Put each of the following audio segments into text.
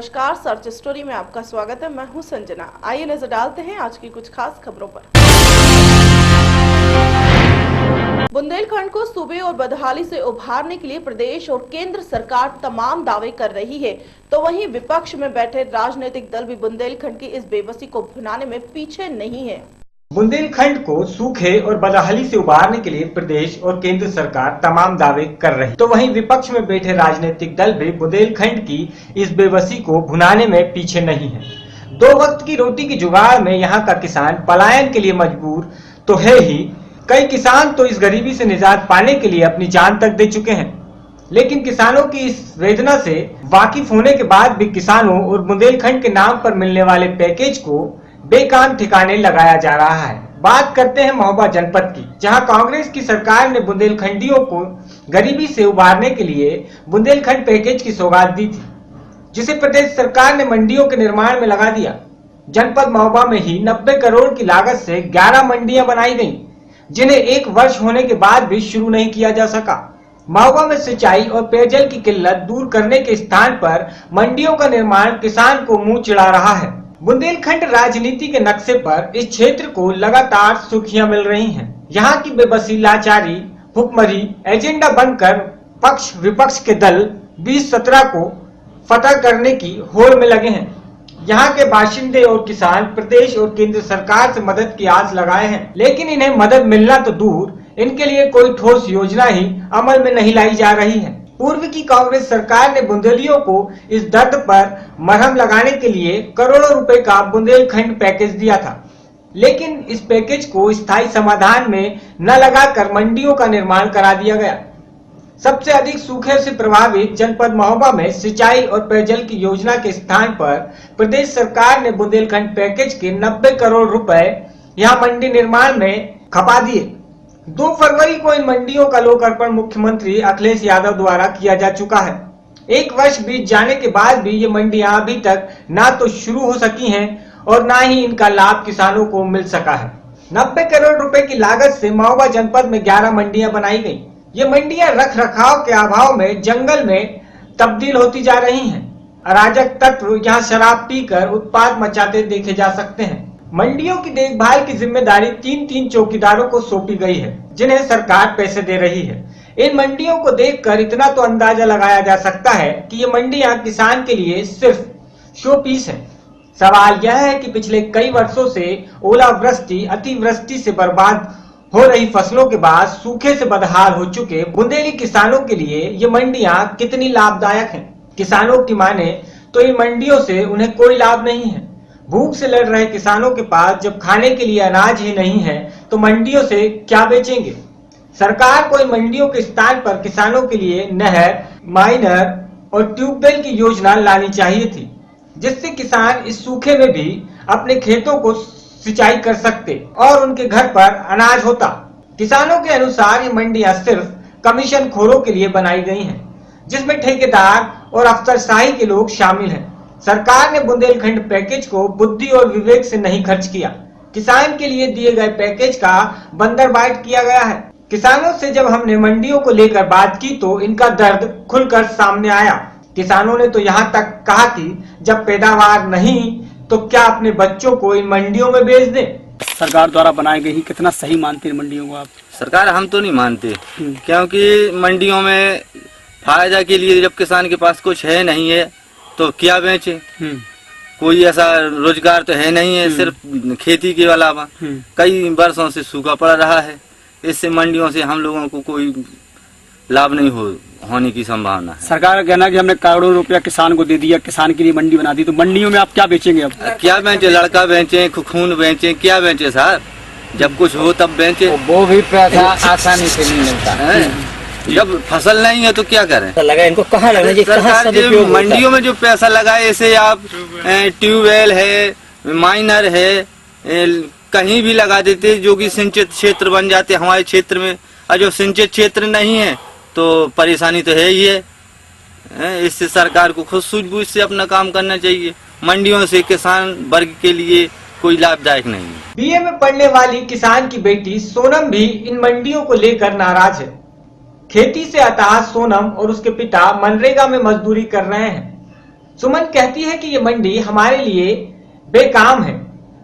नमस्कार, search story में आपका स्वागत है। मैं हूं संजना। आइए नजर डालते हैं आज की कुछ खास खबरों पर। बुंदेलखंड को सूबे और बदहाली से उभारने के लिए प्रदेश और केंद्र सरकार तमाम दावे कर रही है, तो वहीं विपक्ष में बैठे राजनीतिक दल भी बुंदेलखंड की इस बेबसी को भुनाने में पीछे नहीं है। बुंदेलखंड को सूखे और बदहाली से उबारने के लिए प्रदेश और केंद्र सरकार तमाम दावे कर रही, तो वहीं विपक्ष में बैठे राजनीतिक दल भी बुंदेलखंड की इस बेबसी को भुनाने में पीछे नहीं है। 2 वक्त की रोटी की जुगाड़ में यहाँ का किसान पलायन के लिए मजबूर तो है ही, कई किसान तो इस गरीबी से निजात पाने के लिए अपनी जान तक दे चुके हैं। लेकिन किसानों की इस वेदना से वाकिफ होने के बाद भी किसानों और बुंदेलखंड के नाम पर मिलने वाले पैकेज को बेकाम ठिकाने लगाया जा रहा है। बात करते हैं महोबा जनपद की, जहां कांग्रेस की सरकार ने बुंदेलखंडियों को गरीबी से उबारने के लिए बुंदेलखंड पैकेज की सौगात दी थी, जिसे प्रदेश सरकार ने मंडियों के निर्माण में लगा दिया। जनपद महोबा में ही 90 करोड़ की लागत से 11 मंडियां बनाई गईं, जिन्हें 1 वर्ष होने के बाद भी शुरू नहीं किया जा सका। महोबा में सिंचाई और पेयजल की किल्लत दूर करने के स्थान पर मंडियों का निर्माण किसान को मुंह चिढ़ा रहा है। बुंदेलखंड राजनीति के नक्शे पर इस क्षेत्र को लगातार सुर्खियां मिल रही हैं। यहाँ की बेबसी, लाचारी, भुखमरी एजेंडा बनकर पक्ष विपक्ष के दल 2017 को फतह करने की होड़ में लगे हैं। यहाँ के बाशिंदे और किसान प्रदेश और केंद्र सरकार से मदद की आस लगाए हैं, लेकिन इन्हें मदद मिलना तो दूर, इनके लिए कोई ठोस योजना ही अमल में नहीं लाई जा रही है। पूर्व की कांग्रेस सरकार ने बुंदेलियों को इस दर्द पर मरहम लगाने के लिए करोड़ों रुपए का बुंदेलखंड पैकेज दिया था, लेकिन इस पैकेज को स्थायी समाधान में न लगाकर मंडियों का निर्माण करा दिया गया। सबसे अधिक सूखे से प्रभावित जनपद महोबा में सिंचाई और पेयजल की योजना के स्थान पर प्रदेश सरकार ने बुंदेलखंड पैकेज के 90 करोड़ रुपए यहाँ मंडी निर्माण में खपा दिए। 2 फरवरी को इन मंडियों का लोकार्पण मुख्यमंत्री अखिलेश यादव द्वारा किया जा चुका है। 1 वर्ष बीत जाने के बाद भी ये मंडियां अभी तक ना तो शुरू हो सकी हैं और ना ही इनका लाभ किसानों को मिल सका है। 90 करोड़ रुपए की लागत से महोबा जनपद में 11 मंडियां बनाई गई। ये मंडियां रख रखाव के अभाव में जंगल में तब्दील होती जा रही हैं। अराजक तत्व यहाँ शराब पीकर उत्पात मचाते देखे जा सकते हैं। मंडियों की देखभाल की जिम्मेदारी 3-3 चौकीदारों को सौंपी गई है, जिन्हें सरकार पैसे दे रही है। इन मंडियों को देखकर इतना तो अंदाजा लगाया जा सकता है कि ये मंडियां किसान के लिए सिर्फ शो पीस है। सवाल यह है कि पिछले कई वर्षों से ओलावृष्टि, अतिवृष्टि से बर्बाद हो रही फसलों के बाद सूखे से बदहाल हो चुके बुंदेली किसानों के लिए ये मंडियां कितनी लाभदायक हैं। किसानों की माने तो इन मंडियों से उन्हें कोई लाभ नहीं है। भूख से लड़ रहे किसानों के पास जब खाने के लिए अनाज ही नहीं है तो मंडियों से क्या बेचेंगे। सरकार को इन मंडियों के स्थान पर किसानों के लिए नहर, माइनर और ट्यूबवेल की योजना लानी चाहिए थी, जिससे किसान इस सूखे में भी अपने खेतों को सिंचाई कर सकते और उनके घर पर अनाज होता। किसानों के अनुसार ये मंडियां सिर्फ कमीशन खोरों के लिए बनाई गई हैं, जिसमें ठेकेदार और अफसरशाही के लोग शामिल हैं। सरकार ने बुंदेलखंड पैकेज को बुद्धि और विवेक से नहीं खर्च किया। किसान के लिए दिए गए पैकेज का बंदरबाट किया गया है। किसानों से जब हमने मंडियों को लेकर बात की तो इनका दर्द खुलकर सामने आया। किसानों ने तो यहाँ तक कहा कि जब पैदावार नहीं तो क्या अपने बच्चों को इन मंडियों में बेच दें। सरकार द्वारा बनाई गई कितना सही मानते हैं मंडियों को आप? सरकार हम तो नहीं मानते, क्योंकि मंडियों में फायदा के लिए जब किसान के पास कुछ है नहीं है तो क्या बेचे। कोई ऐसा रोजगार तो है नहीं है, सिर्फ खेती के अलावा कई वर्षों से सूखा पड़ा रहा है। इससे मंडियों से हम लोगों को कोई लाभ नहीं होने की संभावना है। सरकार का कहना है कि हमने करोड़ों रुपया किसान को दे दिया, किसान के लिए मंडी बना दी, तो मंडियों में आप क्या बेचेंगे? अब क्या बेचे? लड़का बेचे, खून बेचे, क्या बेचे साहब? जब कुछ हो तब बेचे। वो भी पैसा आसानी से नहीं मिलता है। जब फसल नहीं है तो क्या करें? तो लगा इनको कहाँ लगना चाहिए? सरकार जो मंडियों में जो पैसा लगाए, ऐसे आप ट्यूबवेल है, माइनर है, कहीं भी लगा देते जो कि सिंचित क्षेत्र बन जाते हमारे क्षेत्र में। और जो सिंचित क्षेत्र नहीं है तो परेशानी तो है ही है। इससे सरकार को खुद सूझबूझ से अपना काम करना चाहिए। मंडियों से किसान वर्ग के लिए कोई लाभदायक नहीं है। बीए में पढ़ने वाली किसान की बेटी सोनम भी इन मंडियों को लेकर नाराज है। खेती से अताश सोनम और उसके पिता मनरेगा में मजदूरी कर रहे हैं। सुमन कहती है कि ये मंडी हमारे लिए बेकाम है।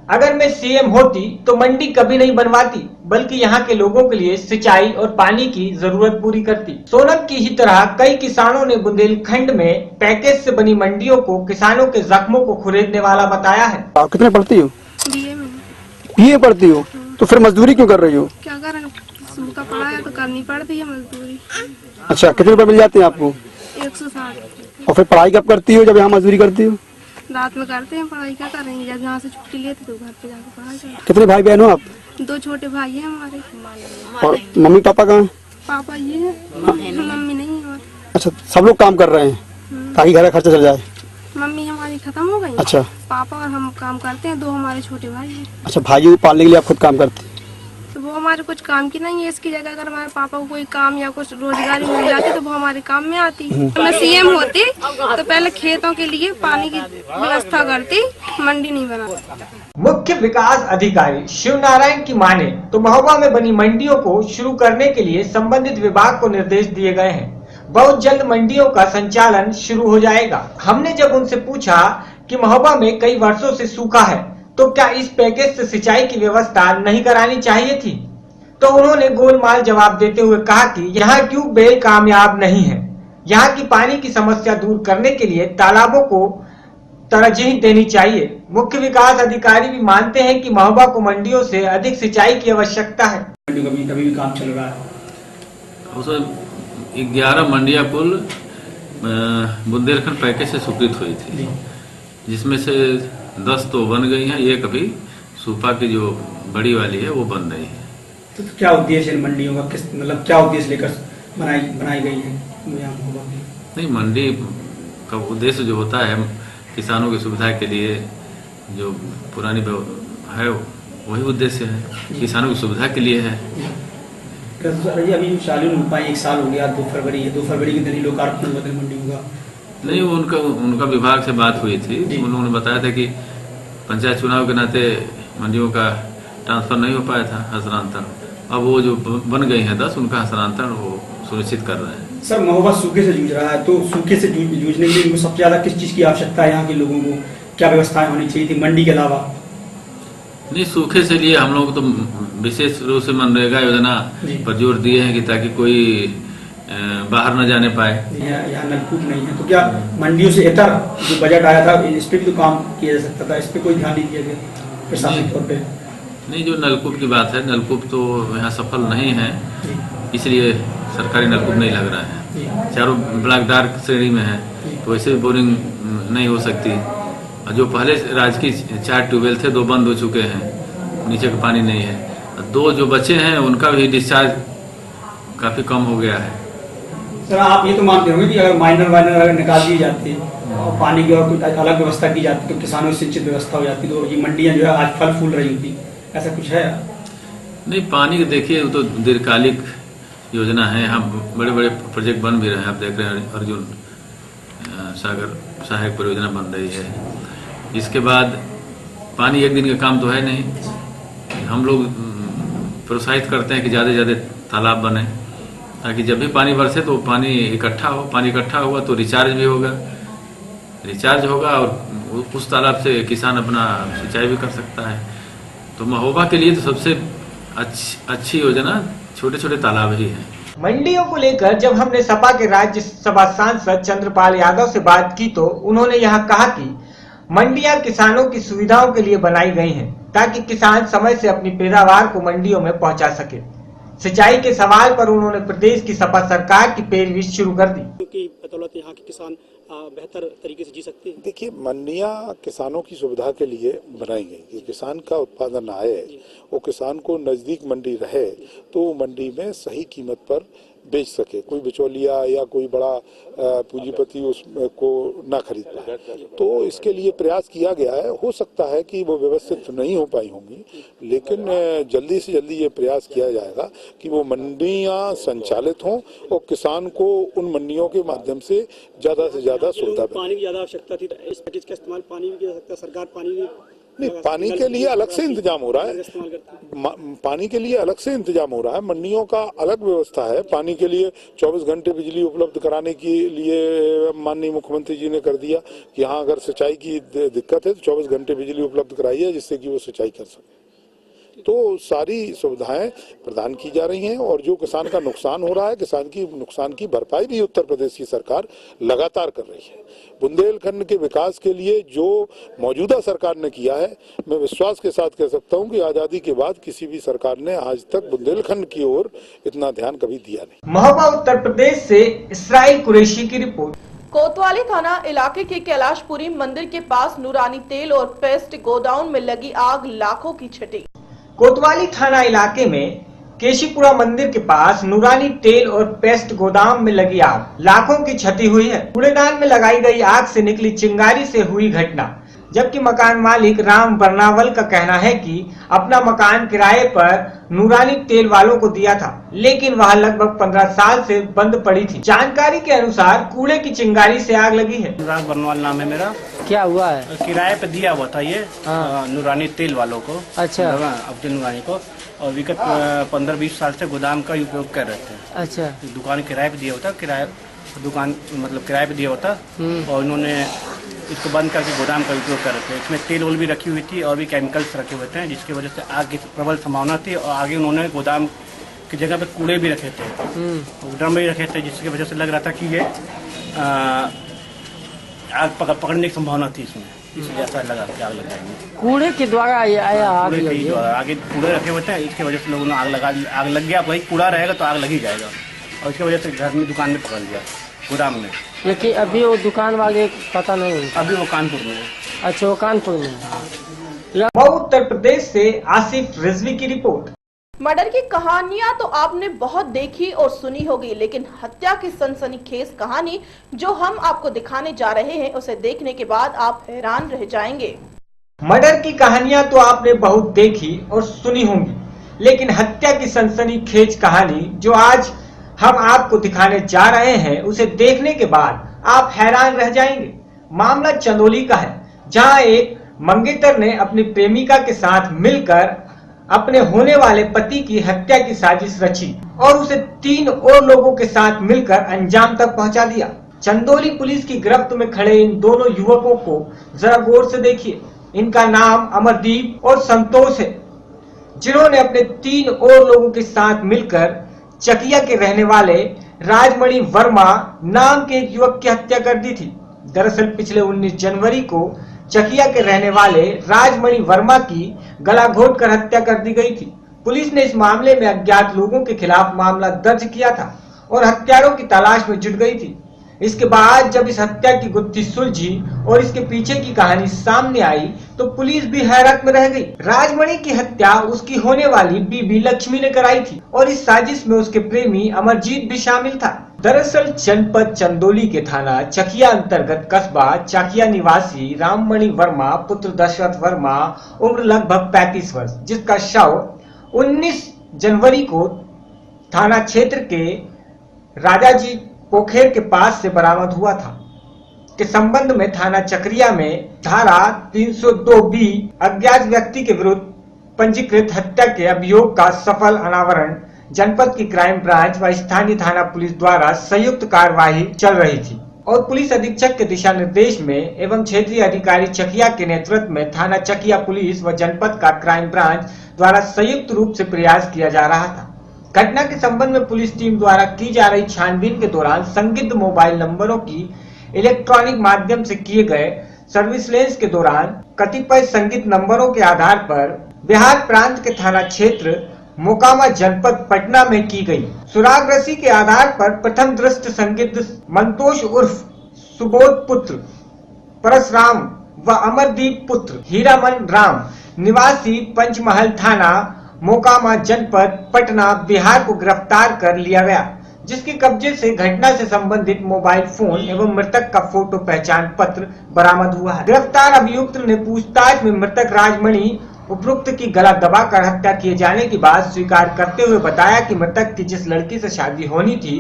अगर मैं सीएम होती तो मंडी कभी नहीं बनवाती, बल्कि यहाँ के लोगों के लिए सिंचाई और पानी की जरूरत पूरी करती। सोनम की ही तरह कई किसानों ने बुंदेलखंड में पैकेज से बनी मंडियों को किसानों के जख्मों को खुरेदने वाला बताया है। आप कितने पढ़ती हो? बीए में। बीए पढ़ती हो तो फिर मजदूरी क्यों कर रही हो? क्या करें, सूखा पड़ा है तो करनी पड़ती है मजदूरी। अच्छा, कितने रुपए मिल जाते हैं आपको? 160। और फिर पढ़ाई कब करती हो जब यहाँ मजदूरी करती हो? रात में करते हैं पढ़ाई, क्या करेंगे, जब यहाँ से छुट्टी लेते तो घर पे जाकर पढ़ाई करते। कितने भाई बहन हो आप? 2 छोटे भाई हैं हमारे। और मम्मी पापा कहाँ हैं? पापा ये है, मम्मी नहीं है हमारी। अच्छा, सब लोग काम कर रहे हैं ताकि घर का खर्चा चल जाए। मम्मी हमारी खत्म हो गई। अच्छा, पापा और हम काम करते हैं, 2 हमारे छोटे भाई हैं। अच्छा, भाइयों को पालने के लिए आप खुद काम करते हैं? तो वो हमारे कुछ काम की नहीं है, इसकी जगह अगर हमारे पापा को कोई काम या कुछ रोजगारी मिल जाती तो वो हमारे काम में आती। मैं सीएम होती तो पहले खेतों के लिए पानी की व्यवस्था करती, मंडी नहीं बनाती। मुख्य विकास अधिकारी शिव नारायण की माने तो महोबा में बनी मंडियों को शुरू करने के लिए संबंधित विभाग को निर्देश दिए गए हैं। बहुत जल्द मंडियों का संचालन शुरू हो जाएगा। हमने जब उनसे पूछा कि महोबा में कई वर्षों से सूखा है तो क्या इस पैकेज से सिंचाई की व्यवस्था नहीं करानी चाहिए थी, तो उन्होंने गोलमाल जवाब देते हुए कहा कि यहाँ ट्यूबवेल कामयाब नहीं है। यहाँ की पानी की समस्या दूर करने के लिए तालाबों को तरजीह देनी चाहिए। मुख्य विकास अधिकारी भी मानते हैं कि महोबा को मंडियों से अधिक सिंचाई की आवश्यकता है। अभी भी काम चल रहा है। उसमें 11 मंडियां कुल बुंदेलखंड पैकेज से स्वीकृत हुई थी, जिसमें से 10 तो बन गई हैं, एक अभी सूपा की जो बड़ी वाली है वो बन रही है। तो क्या उद्देश्य है मंडियों का, किस मतलब क्या उद्देश्य लेकर बनाई गई है? नहीं, मंडी का उद्देश्य जो होता है किसानों की सुविधा के लिए, जो पुरानी है वही उद्देश्य है, किसानों की सुविधा के लिए है। अभी चालू नहीं पाई, 1 साल हो गया, 2 फरवरी के दिन ही लोकार्पण हुआ था मंडियों का। नहीं, उनका विभाग से बात हुई थी, उन्होंने बताया था कि पंचायत चुनाव के नाते मंडियों का ट्रांसफर नहीं हो पाया था, हस्तांतरण। अब वो जो बन गई हैं 10, उनका हस्तांतरण वो सुनिश्चित कर रहे हैं। सर, महोबा सूखे से जूझ रहा है, तो सूखे से जूझने के लिए उनको सबसे ज्यादा किस चीज की आवश्यकता है? यहाँ के लोगों को क्या व्यवस्थाएं होनी चाहिए थी मंडी के अलावा? नहीं, सूखे से लिए हम लोग तो विशेष रूप से मनरेगा योजना पर जोर दिए हैं कि ताकि कोई बाहर न जाने पाए। यहाँ नलकूप नहीं है, तो क्या मंडियों से इतर जो बजट आया था इस पे भी तो काम किया जा सकता था? इस पे कोई ध्यान नहीं दिया गया प्रशासनिक तौर पे? नहीं, जो नलकूप की बात है, नलकूप तो यहाँ सफल नहीं है, इसलिए सरकारी नलकूप नहीं लग रहा है। चारों ब्लॉकदार श्रेणी में है, तो वैसे बोरिंग नहीं हो सकती। और जो पहले राजकीय 4 ट्यूबवेल थे, 2 बंद हो चुके हैं, नीचे का पानी नहीं है। 2 जो बचे हैं उनका भी डिस्चार्ज काफी कम हो गया है। सर, आप ये तो मानते होंगे कि अगर माइनर अगर निकाल दी जाती और पानी की और कोई अलग व्यवस्था की जाती तो किसानों की सिंचित व्यवस्था हो जाती, तो ये मंडियां जो है आज फल फूल रही होती, ऐसा कुछ है? नहीं, पानी देखिए, वो तो दीर्घकालिक योजना है। यहाँ बड़े बड़े प्रोजेक्ट बन भी रहे हैं, आप देख रहे हैं अर्जुन सागर सहायक परियोजना बन रही है। इसके बाद पानी एक दिन का काम तो है नहीं। हम लोग प्रोत्साहित करते हैं कि ज़्यादा से ज़्यादा तालाब बने, ताकि जब भी पानी बरसे तो पानी इकट्ठा हो। पानी इकट्ठा होगा तो रिचार्ज भी होगा, और उस तालाब से किसान अपना सिंचाई भी कर सकता है। तो महोबा के लिए तो सबसे अच्छी योजना छोटे छोटे तालाब ही है। मंडियों को लेकर जब हमने सपा के राज्यसभा सांसद चंद्रपाल यादव से बात की तो उन्होंने यहाँ कहा कि मंडियां किसानों की सुविधाओं के लिए बनाई गई हैं, ताकि किसान समय से अपनी पैदावार को मंडियों में पहुंचा सके। सिंचाई के सवाल पर उन्होंने प्रदेश की सपा सरकार की पैरवी शुरू कर दी। क्योंकि बदौलत यहाँ के किसान बेहतर तरीके से जी सकते हैं। देखिए, मंडियां किसानों की सुविधा के लिए बनाई गई कि किसान का उत्पादन आए, वो किसान को नजदीक मंडी रहे तो वो मंडी में सही कीमत पर बेच सके, कोई बिचौलिया या कोई बड़ा पूंजीपति उसको ना खरीद पाए। तो इसके लिए प्रयास किया गया है। हो सकता है कि वो व्यवस्थित नहीं हो पाई होंगी, लेकिन जल्दी से जल्दी ये प्रयास किया जाएगा कि वो मंडियां संचालित हों और किसान को उन मंडियों के माध्यम से ज्यादा सुविधा। पानी की ज्यादा आवश्यकता थी, इस पैकेज का इस्तेमाल पानी भी किया जा सकता है। सरकार पानी भी नहीं, पानी के लिए अलग से इंतजाम हो रहा है, पानी के लिए अलग से इंतजाम हो रहा है, मंडियों का अलग व्यवस्था है। पानी के लिए 24 घंटे बिजली उपलब्ध कराने के लिए माननीय मुख्यमंत्री जी ने कर दिया कि यहाँ अगर सिंचाई की दिक्कत है तो 24 घंटे बिजली उपलब्ध कराई है जिससे कि वो सिंचाई कर सके। तो सारी सुविधाएं प्रदान की जा रही हैं और जो किसान का नुकसान हो रहा है, किसान की नुकसान की भरपाई भी उत्तर प्रदेश की सरकार लगातार कर रही है। बुंदेलखंड के विकास के लिए जो मौजूदा सरकार ने किया है, मैं विश्वास के साथ कह सकता हूं कि आजादी के बाद किसी भी सरकार ने आज तक बुंदेलखंड की ओर इतना ध्यान कभी दिया नहीं। महोबा उत्तर प्रदेश से इसराइल कुरैशी की रिपोर्ट। कोतवाली थाना इलाके के कैलाशपुरी मंदिर के पास नूरानी तेल और पेस्ट गोडाउन में लगी आग लाखों की क्षति। कोतवाली थाना इलाके में केशीपुरा मंदिर के पास नूरानी तेल और पेस्ट गोदाम में लगी आग, लाखों की क्षति हुई है। कूड़ेदान में लगाई गई आग से निकली चिंगारी से हुई घटना, जबकि मकान मालिक राम बर्नावल का कहना है कि अपना मकान किराए पर नूरानी तेल वालों को दिया था, लेकिन वह लगभग 15 साल से बंद पड़ी थी। जानकारी के अनुसार कूड़े की चिंगारी से आग लगी है। राम बर्नावल नाम है मेरा। क्या हुआ है? किराए पे दिया हुआ था ये नूरानी तेल वालों को। अच्छा। अब्दुल नूरानी को, और विगत 15-20 साल से गोदाम का उपयोग कर रहे थे। अच्छा। दुकान किराए पे दिया होता, दुकान मतलब किराए पे दिया होता, और उन्होंने इसको बंद करके गोदाम का उपयोग कर रहे थे। इसमें तेल वोल भी रखी हुई थी और भी केमिकल्स रखे हुए थे, जिसकी वजह से आग की प्रबल संभावना थी। और आगे उन्होंने गोदाम की जगह पे कूड़े भी रखे थे, ड्रम भी रखे थे, जिसकी वजह से लग रहा था कि ये आग पकड़ने की संभावना थी इसमें, इसलिए ऐसा लगा कि आग लग जाएगी। कूड़े के द्वारा आया आग लगी है। आगे कूड़े रखे हुए थे, इसकी वजह से लोगों ने आग लग गया। वही कूड़ा रहेगा तो आग लग ही जाएगा, और इसकी वजह से घर में दुकान में पकड़ लिया, गोदाम में। लेकिन अभी वो दुकान वाले पता नहीं, अभी वो कानपुर में है। अच्छा, वो कानपुर में। उत्तर प्रदेश से आसिफ रिजवी की रिपोर्ट। मर्डर की कहानियां तो आपने बहुत देखी और सुनी होगी, लेकिन हत्या की सनसनीखेज कहानी जो हम आपको दिखाने जा रहे हैं, उसे देखने के बाद आप हैरान रह जाएंगे। मर्डर की कहानियां तो आपने बहुत देखी और सुनी होंगी, लेकिन हत्या की सनसनीखेज कहानी जो आज हम आपको दिखाने जा रहे हैं, उसे देखने के बाद आप हैरान रह जाएंगे। मामला चंदौली का है, जहां एक मंगेतर ने अपनी प्रेमिका के साथ मिलकर अपने होने वाले पति की हत्या की साजिश रची और उसे 3 और लोगों के साथ मिलकर अंजाम तक पहुंचा दिया। चंदौली पुलिस की गिरफ्त में खड़े इन दोनों युवकों को जरा गौर से देखिए। इनका नाम अमरदीप और संतोष है, जिन्होंने अपने 3 और लोगों के साथ मिलकर चकिया के रहने वाले राजमणि वर्मा नाम के एक युवक की हत्या कर दी थी। दरअसल पिछले 19 जनवरी को चकिया के रहने वाले राजमणि वर्मा की गला घोट कर हत्या कर दी गई थी। पुलिस ने इस मामले में अज्ञात लोगों के खिलाफ मामला दर्ज किया था और हत्यारों की तलाश में जुट गई थी। इसके बाद जब इस हत्या की गुत्थी सुलझी और इसके पीछे की कहानी सामने आई, तो पुलिस भी हैरत में रह गई। राजमणि की हत्या उसकी होने वाली बीबी लक्ष्मी ने कराई थी और इस साजिश में उसके प्रेमी अमरजीत भी शामिल था। दरअसल जनपद चंदौली के थाना चकिया अंतर्गत कस्बा चकिया निवासी राममणि वर्मा पुत्र दशरथ वर्मा उम्र लगभग 35 वर्ष, जिसका शव 19 जनवरी को थाना क्षेत्र के राजाजी पोखर के पास से बरामद हुआ था, के संबंध में थाना चकरिया में धारा 302B अज्ञात व्यक्ति के विरुद्ध पंजीकृत हत्या के अभियोग का सफल अनावरण जनपद की क्राइम ब्रांच व स्थानीय थाना पुलिस द्वारा संयुक्त कार्यवाही चल रही थी और पुलिस अधीक्षक के दिशा निर्देश में एवं क्षेत्रीय अधिकारी चकिया के नेतृत्व में थाना चकिया पुलिस व जनपद का क्राइम ब्रांच द्वारा संयुक्त रूप से प्रयास किया जा रहा था। घटना के संबंध में पुलिस टीम द्वारा की जा रही छानबीन के दौरान संदिग्ध मोबाइल नंबरों की इलेक्ट्रॉनिक माध्यम से किए गए सर्विसलेंस के दौरान कतिपय संदिग्ध नंबरों के आधार पर बिहार प्रांत के थाना क्षेत्र मोकामा जनपद पटना में की गई सुराग रसी के आधार पर प्रथम दृष्ट संदिग्ध मंतोष उर्फ सुबोध पुत्र परशुराम व अमरदीप पुत्र हीरामन राम निवासी पंचमहल थाना मोकामा जनपद पटना बिहार को गिरफ्तार कर लिया गया, जिसके कब्जे से घटना से संबंधित मोबाइल फोन एवं मृतक का फोटो पहचान पत्र बरामद हुआ है। गिरफ्तार अभियुक्त ने पूछताछ में मृतक राजमणि उपरोक्त की गला दबाकर हत्या किए जाने की बात स्वीकार करते हुए बताया कि मृतक की जिस लड़की से शादी होनी थी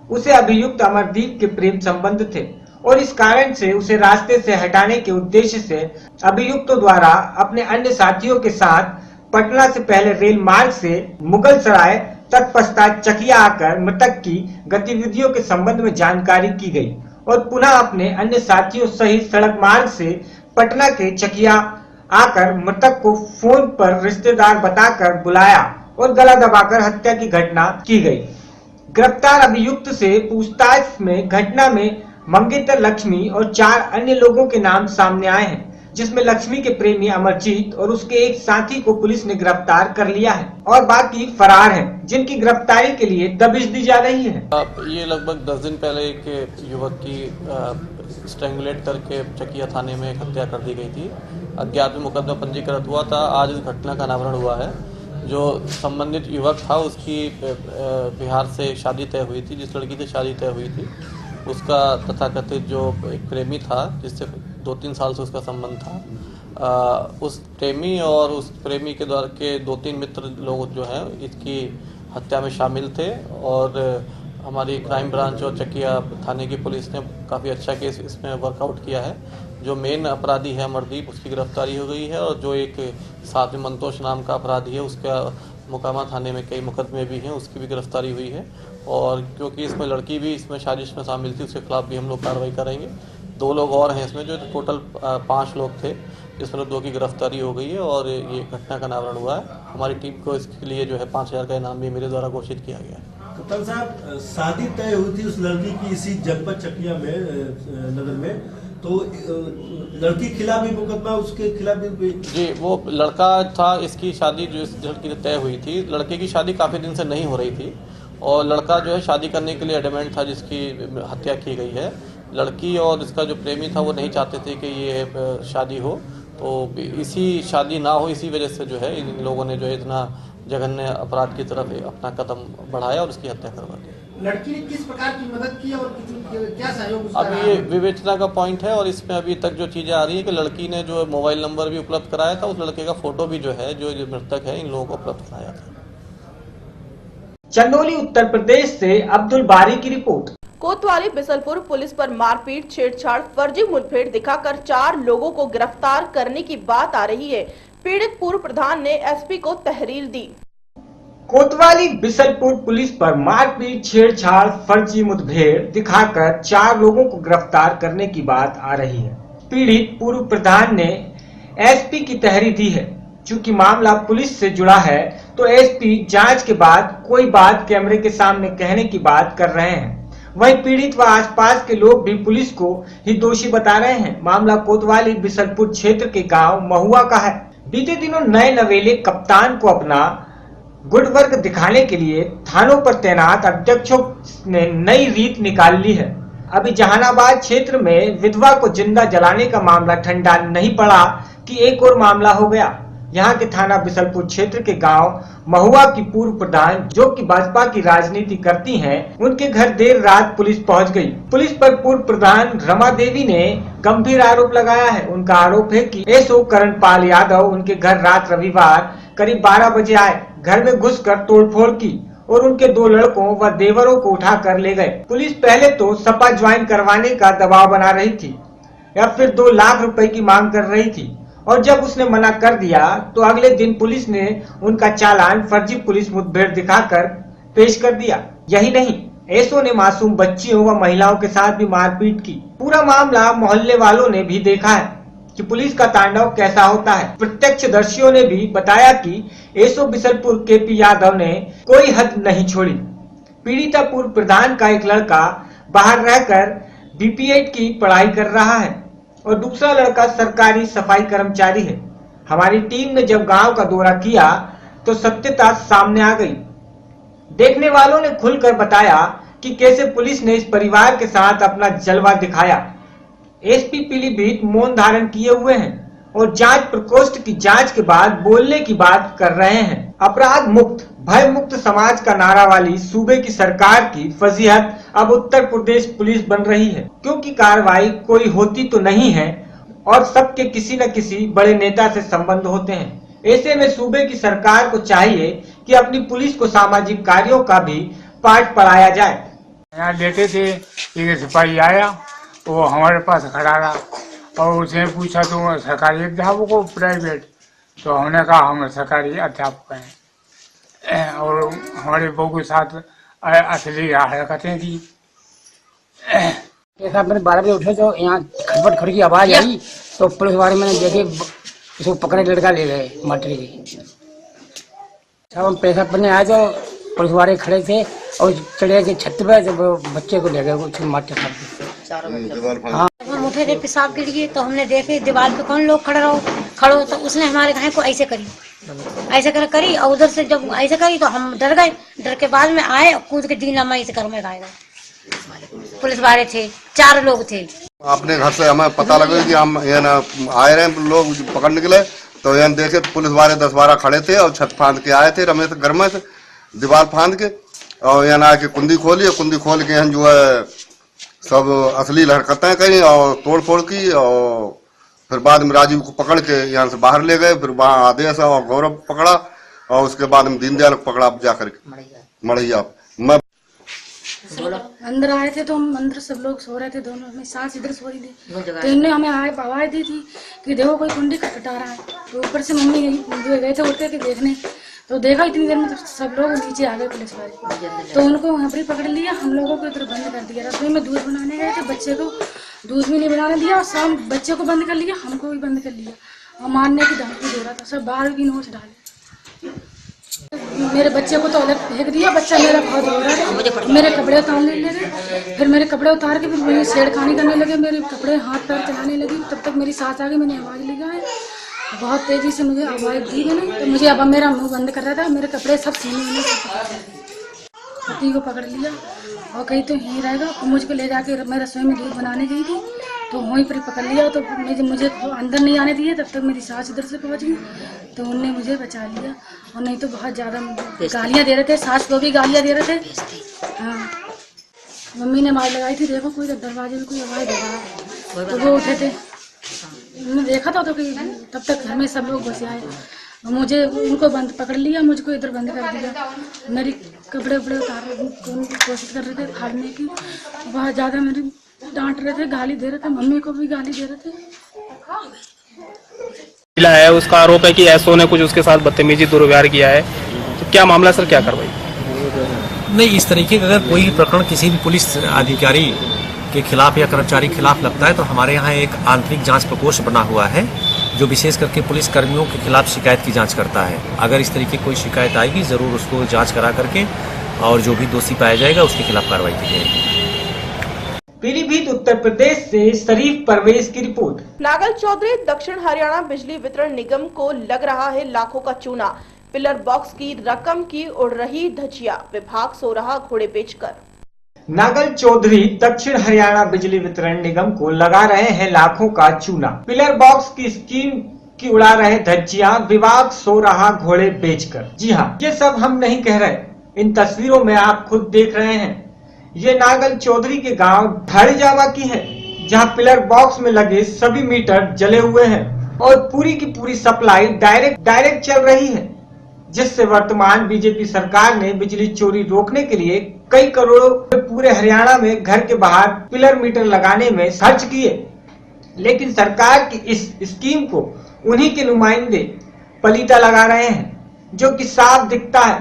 उसे अभियुक्त अमरदीप के प्रेम संबंध थे और इस कारण से उसे रास्ते से हटाने के उद्देश्य से अभियुक्तों द्वारा अपने अन्य साथियों के साथ पटना से पहले रेल मार्ग से मुगल सराय तत्पश्चात चकिया आकर मृतक की गतिविधियों के संबंध में जानकारी की गई और पुनः अपने अन्य साथियों सहित सड़क मार्ग से पटना के चकिया आकर मृतक को फोन पर रिश्तेदार बताकर बुलाया और गला दबाकर हत्या की घटना की गई। गिरफ्तार अभियुक्त से पूछताछ में घटना में मंगेतर लक्ष्मी और 4 अन्य लोगों के नाम सामने आए हैं, जिसमें लक्ष्मी के प्रेमी अमरजीत और उसके एक साथी को पुलिस ने गिरफ्तार कर लिया है और बाकी फरार हैं, जिनकी गिरफ्तारी के लिए दबिश दी जा रही है। ये लगभग 10 दिन पहले एक युवक की स्ट्रैंगुलेट करके चकिया थाने में हत्या कर दी गई थी। अज्ञात में मुकदमा पंजीकृत हुआ था। आज इस घटना का अनावरण हुआ है। जो संबंधित युवक था उसकी बिहार से शादी तय हुई थी। जिस लड़की से शादी तय हुई थी उसका तथाकथित जो एक प्रेमी था जिससे 2-3 साल से उसका संबंध था, उस प्रेमी और उस प्रेमी के द्वारा के 2-3 मित्र लोग जो हैं इसकी हत्या में शामिल थे और हमारी क्राइम ब्रांच और चकिया थाने की पुलिस ने काफ़ी अच्छा केस इसमें वर्कआउट किया है। जो मेन अपराधी है अमरदीप, उसकी गिरफ्तारी हो गई है और जो एक साथ में मंतोष नाम का अपराधी है उसका मुकामा थाने में कई मुकदमे भी हैं, उसकी भी गिरफ्तारी हुई है। और क्योंकि इसमें लड़की भी इसमें साजिश में शामिल थी, उसके खिलाफ भी हम लोग कार्रवाई करेंगे। 2 लोग और हैं इसमें, जो टोटल 5 लोग थे, जिसमें 2 की गिरफ्तारी हो गई है और ये घटना का अनावरण हुआ है। हमारी टीम को इसके लिए जो है 5000 का इनाम भी मेरे द्वारा घोषित किया गया है। कप्तान साहब, शादी तय हुई थी उस लड़की की इसी जनपद चकिया में नगर में, तो लड़की के खिलाफ भी मुकदमा उसके खिलाफ भी? जी, वो लड़का था, इसकी शादी जो इस लड़की से तय हुई थी। लड़के की शादी काफ़ी दिन से नहीं हो रही थी और लड़का जो है शादी करने के लिए एडमेंट था जिसकी हत्या की गई है। लड़की और इसका जो प्रेमी था वो नहीं चाहते थे कि ये शादी हो, तो इसी शादी ना हो इसी वजह से जो है इन लोगों ने जो है इतना जघन्य अपराध की तरफ अपना कदम बढ़ाया और उसकी हत्या करवा दी। लड़की ने किस प्रकार की मदद की और क्या सहयोग? अभी ये विवेचना का पॉइंट है और इसमें अभी तक जो चीजें आ रही है कि लड़की ने जो मोबाइल नंबर भी उपलब्ध कराया था, उस लड़के का फोटो भी जो है जो मृतक है इन लोगों को उपलब्ध कराया था। चंदौली उत्तर प्रदेश से अब्दुल बारी की रिपोर्ट। कोतवाली बिसलपुर पुलिस पर मारपीट, छेड़छाड़, फर्जी मुठभेड़ दिखाकर 4 लोगों को गिरफ्तार करने की बात आ रही है। पीड़ित पूर्व प्रधान ने एसपी को तहरीर दी। कोतवाली बिसलपुर पुलिस पर मारपीट, छेड़छाड़, फर्जी मुठभेड़ दिखाकर 4 लोगों को गिरफ्तार करने की बात आ रही है। पीड़ित पूर्व प्रधान ने एसपी की तहरीर दी है। चूंकि मामला पुलिस से जुड़ा है तो एसपी जांच के बाद कोई बात कैमरे के सामने कहने की बात कर रहे हैं। वहीं पीड़ित व आसपास के लोग भी पुलिस को ही दोषी बता रहे हैं। मामला कोतवाली बिसलपुर क्षेत्र के गांव महुआ का है। बीते दिनों नए नवेले कप्तान को अपना गुड वर्क दिखाने के लिए थानों पर तैनात अध्यक्षों ने नई रीत निकाल ली है। अभी जहानाबाद क्षेत्र में विधवा को जिंदा जलाने का मामला ठंडा नहीं पड़ा कि एक और मामला हो गया। यहाँ के थाना बिसलपुर क्षेत्र के गांव महुआ की पूर्व प्रधान, जो कि भाजपा की राजनीति करती हैं, उनके घर देर रात पुलिस पहुंच गई। पुलिस पर पूर्व प्रधान रमा देवी ने गंभीर आरोप लगाया है। उनका आरोप है कि एसओ करणपाल यादव उनके घर रात रविवार करीब 12 बजे आए, घर में घुसकर तोड़फोड़ की और उनके 2 लड़कों व देवरों को उठा कर ले गए। पुलिस पहले तो सपा ज्वाइन करवाने का दबाव बना रही थी या फिर 2 लाख रुपए की मांग कर रही थी और जब उसने मना कर दिया तो अगले दिन पुलिस ने उनका चालान फर्जी पुलिस मुठभेड़ दिखाकर पेश कर दिया। यही नहीं, एसओ ने मासूम बच्चियों व महिलाओं के साथ भी मारपीट की। पूरा मामला मोहल्ले वालों ने भी देखा है कि पुलिस का तांडव कैसा होता है। प्रत्यक्षदर्शियों ने भी बताया कि एसओ बिसलपुर केपी यादव ने कोई हद नहीं छोड़ी। पीड़िता पूर्व प्रधान का एक लड़का बाहर रहकर बीपीएड की पढ़ाई कर रहा है और दूसरा लड़का सरकारी सफाई कर्मचारी है। हमारी टीम ने जब गांव का दौरा किया तो सत्यता सामने आ गई। देखने वालों ने खुलकर बताया कि कैसे पुलिस ने इस परिवार के साथ अपना जलवा दिखाया। एसपी पीलीभीत मौन धारण किए हुए हैं और जांच प्रकोष्ठ की जांच के बाद बोलने की बात कर रहे हैं। अपराध मुक्त, भय मुक्त समाज का नारा वाली सूबे की सरकार की फजीहत अब उत्तर प्रदेश पुलिस बन रही है, क्योंकि कार्रवाई कोई होती तो नहीं है और सबके किसी न किसी बड़े नेता से संबंध होते हैं। ऐसे में सूबे की सरकार को चाहिए कि अपनी पुलिस को सामाजिक कार्यों का भी पाठ पढ़ाया जाए। यहाँ लेटे थे, एक सिपाही आया वो हमारे पास खड़ा रहा और उसने पूछा तो सरकारी अध्यापक हो प्राइवेट, तो हमने कहा हम सरकारी अध्यापक हैं और हमारे बहू के साथ असली हरकतें की। जैसा मैंने 12 बजे उठे तो यहाँ खटपट खड़ की आवाज आई तो पुलिस वाले मैंने देखे उसको पकड़े, लड़का ले गए मटरी की। सब हम पैसा पढ़ने आए तो पुलिस वाले खड़े थे और चढ़े के छत पे जब बच्चे को ले गए कुछ मारते खाते। हाँ हम उठे थे पेशाब के लिए तो हमने देखे दीवार पे कौन लोग खड़ो तो उसने हमारे घाय को ऐसे करी और उधर से जब ऐसे करी तो हम डर गए। डर के बाद में आए कूद के दीना में इस घर में गए। पुलिस वाले थे, 4 लोग थे। अपने घर से हमें पता लगा कि हम ये ना आए रहे लोग पकड़ने के लिए, तो ये देखे पुलिस वाले 10-12 खड़े थे और छत फांद के आए थे रमेश घर में से दीवार फांद के, और यहाँ आके कुंडी खोली, कुंडी खोल के यहाँ जो है सब असली हरकतें करी और तोड़ फोड़ की। और फिर बाद में राजीव को पकड़ के यहाँ से बाहर ले गए। फिर वहाँ आदेश और गौरव पकड़ा और उसके बाद में दीनदयाल को पकड़ा जाकर मढ़ैया। मैं अंदर आए थे तो हम अंदर सब लोग सो रहे थे, दोनों में सास इधर सो रही थी तो इनने हमें आवाज दी थी कि देखो कोई कुंडी खटखटा रहा है। तो ऊपर से मम्मी गए थे उठ के देखने, तो देखा इतनी देर में तो सब लोग नीचे आ गए पुलिस वाले, तो उनको वहाँ पर ही पकड़ लिया। हम लोगों को इधर बंद कर दिया। रसोई में दूध बनाने गए थे, बच्चे को दूध भी नहीं बनाने दिया और शाम बच्चे को बंद कर लिया, हमको भी बंद कर लिया और मारने की धमकी दे रहा था। सब बाहर भी नोच डाले। मेरे बच्चे को तो अलग फेंक दिया, बच्चा मेरा बहुत रो रहा था। मेरे कपड़े उतारने लगे, फिर मेरे कपड़े उतार के फिर मेरी छेड़खानी करने लगे, मेरे कपड़े हाथ पैर चलाने लगी। तब तक मेरी सास आ गई, मैंने आवाज़ लगाई, बहुत तेजी से मुझे आवाज़ दी मैंने, तो मुझे अब मेरा मुंह बंद कर रहा था। मेरे कपड़े सब सीने में पति को पकड़ लिया और कहीं तो यहीं रहेगा। मुझको ले जाके मैं रसोई में दूध बनाने गई थी तो वहीं पर पकड़ लिया। तो मुझे अंदर नहीं आने दिए, तब तक मेरी सास इधर से पहुंच गई तो उनने मुझे बचा लिया। और नहीं तो बहुत ज़्यादा गालियाँ दे रहे थे, सास को भी गालियाँ दे रहे थे। हाँ, मम्मी ने आवाज़ लगाई थी, देखो कोई दरवाजे में कोई आवाज़ दे रहा है, तो वो उठे थे। उन्होंने देखा था तो कि तब तक घर में सब लोग घुस आए। मुझे उनको बंद पकड़ लिया, मुझको इधर बंद कर दिया। मेरी कपड़े उपड़े उतारने की कोशिश कर रहे थे फाड़ने की, बहुत ज़्यादा मेरी डांट रहे थे, गाली दे रहे थे, मम्मी को भी गाली दे रहे थे। है उसका आरोप है कि एसओ ने कुछ उसके साथ बदतमीजी दुर्व्यवहार किया है, तो क्या मामला सर, क्या कार्रवाई? नहीं, इस तरीके का अगर कोई प्रकरण किसी भी पुलिस अधिकारी के खिलाफ या कर्मचारी के खिलाफ लगता है तो हमारे यहाँ एक आंतरिक जांच प्रकोष्ठ बना हुआ है जो विशेष करके पुलिस कर्मियों के खिलाफ शिकायत की जांच करता है। अगर इस तरीके कोई शिकायत आएगी जरूर उसको जांच करा करके और जो भी दोषी पाया जाएगा उसके खिलाफ कार्रवाई की जाएगी। पीलीभीत उत्तर प्रदेश से शरीफ परवेज की रिपोर्ट। नागल चौधरी दक्षिण हरियाणा बिजली वितरण निगम को लग रहा है लाखों का चूना। पिलर बॉक्स की रकम की उड़ रही धज्जियां, विभाग सो रहा घोड़े बेचकर। नागल चौधरी दक्षिण हरियाणा बिजली वितरण निगम को लगा रहे हैं लाखों का चूना। पिलर बॉक्स की स्कीम की उड़ा रहे धज्जियां, विभाग सो रहा घोड़े बेचकर। जी हाँ, ये सब हम नहीं कह रहे, इन तस्वीरों में आप खुद देख रहे हैं। ये नागल चौधरी के गांव ढाड़ीजावा की है, जहां पिलर बॉक्स में लगे सभी मीटर जले हुए हैं और पूरी की पूरी सप्लाई डायरेक्ट चल रही है, जिससे वर्तमान बीजेपी सरकार ने बिजली चोरी रोकने के लिए कई करोड़ों पूरे हरियाणा में घर के बाहर पिलर मीटर लगाने में खर्च किए। लेकिन सरकार की इस स्कीम को उन्हीं के नुमाइंदे पलीता लगा रहे हैं, जो कि साफ दिखता है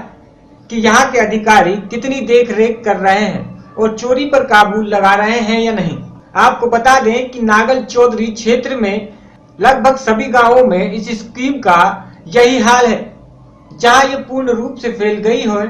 कि यहाँ के अधिकारी कितनी देख रेख कर रहे हैं और चोरी पर काबू लगा रहे हैं या नहीं। आपको बता दें कि नागल चौधरी क्षेत्र में लगभग सभी गांवों में इस स्कीम का यही हाल है। जहां ये पूर्ण रूप से फैल गई है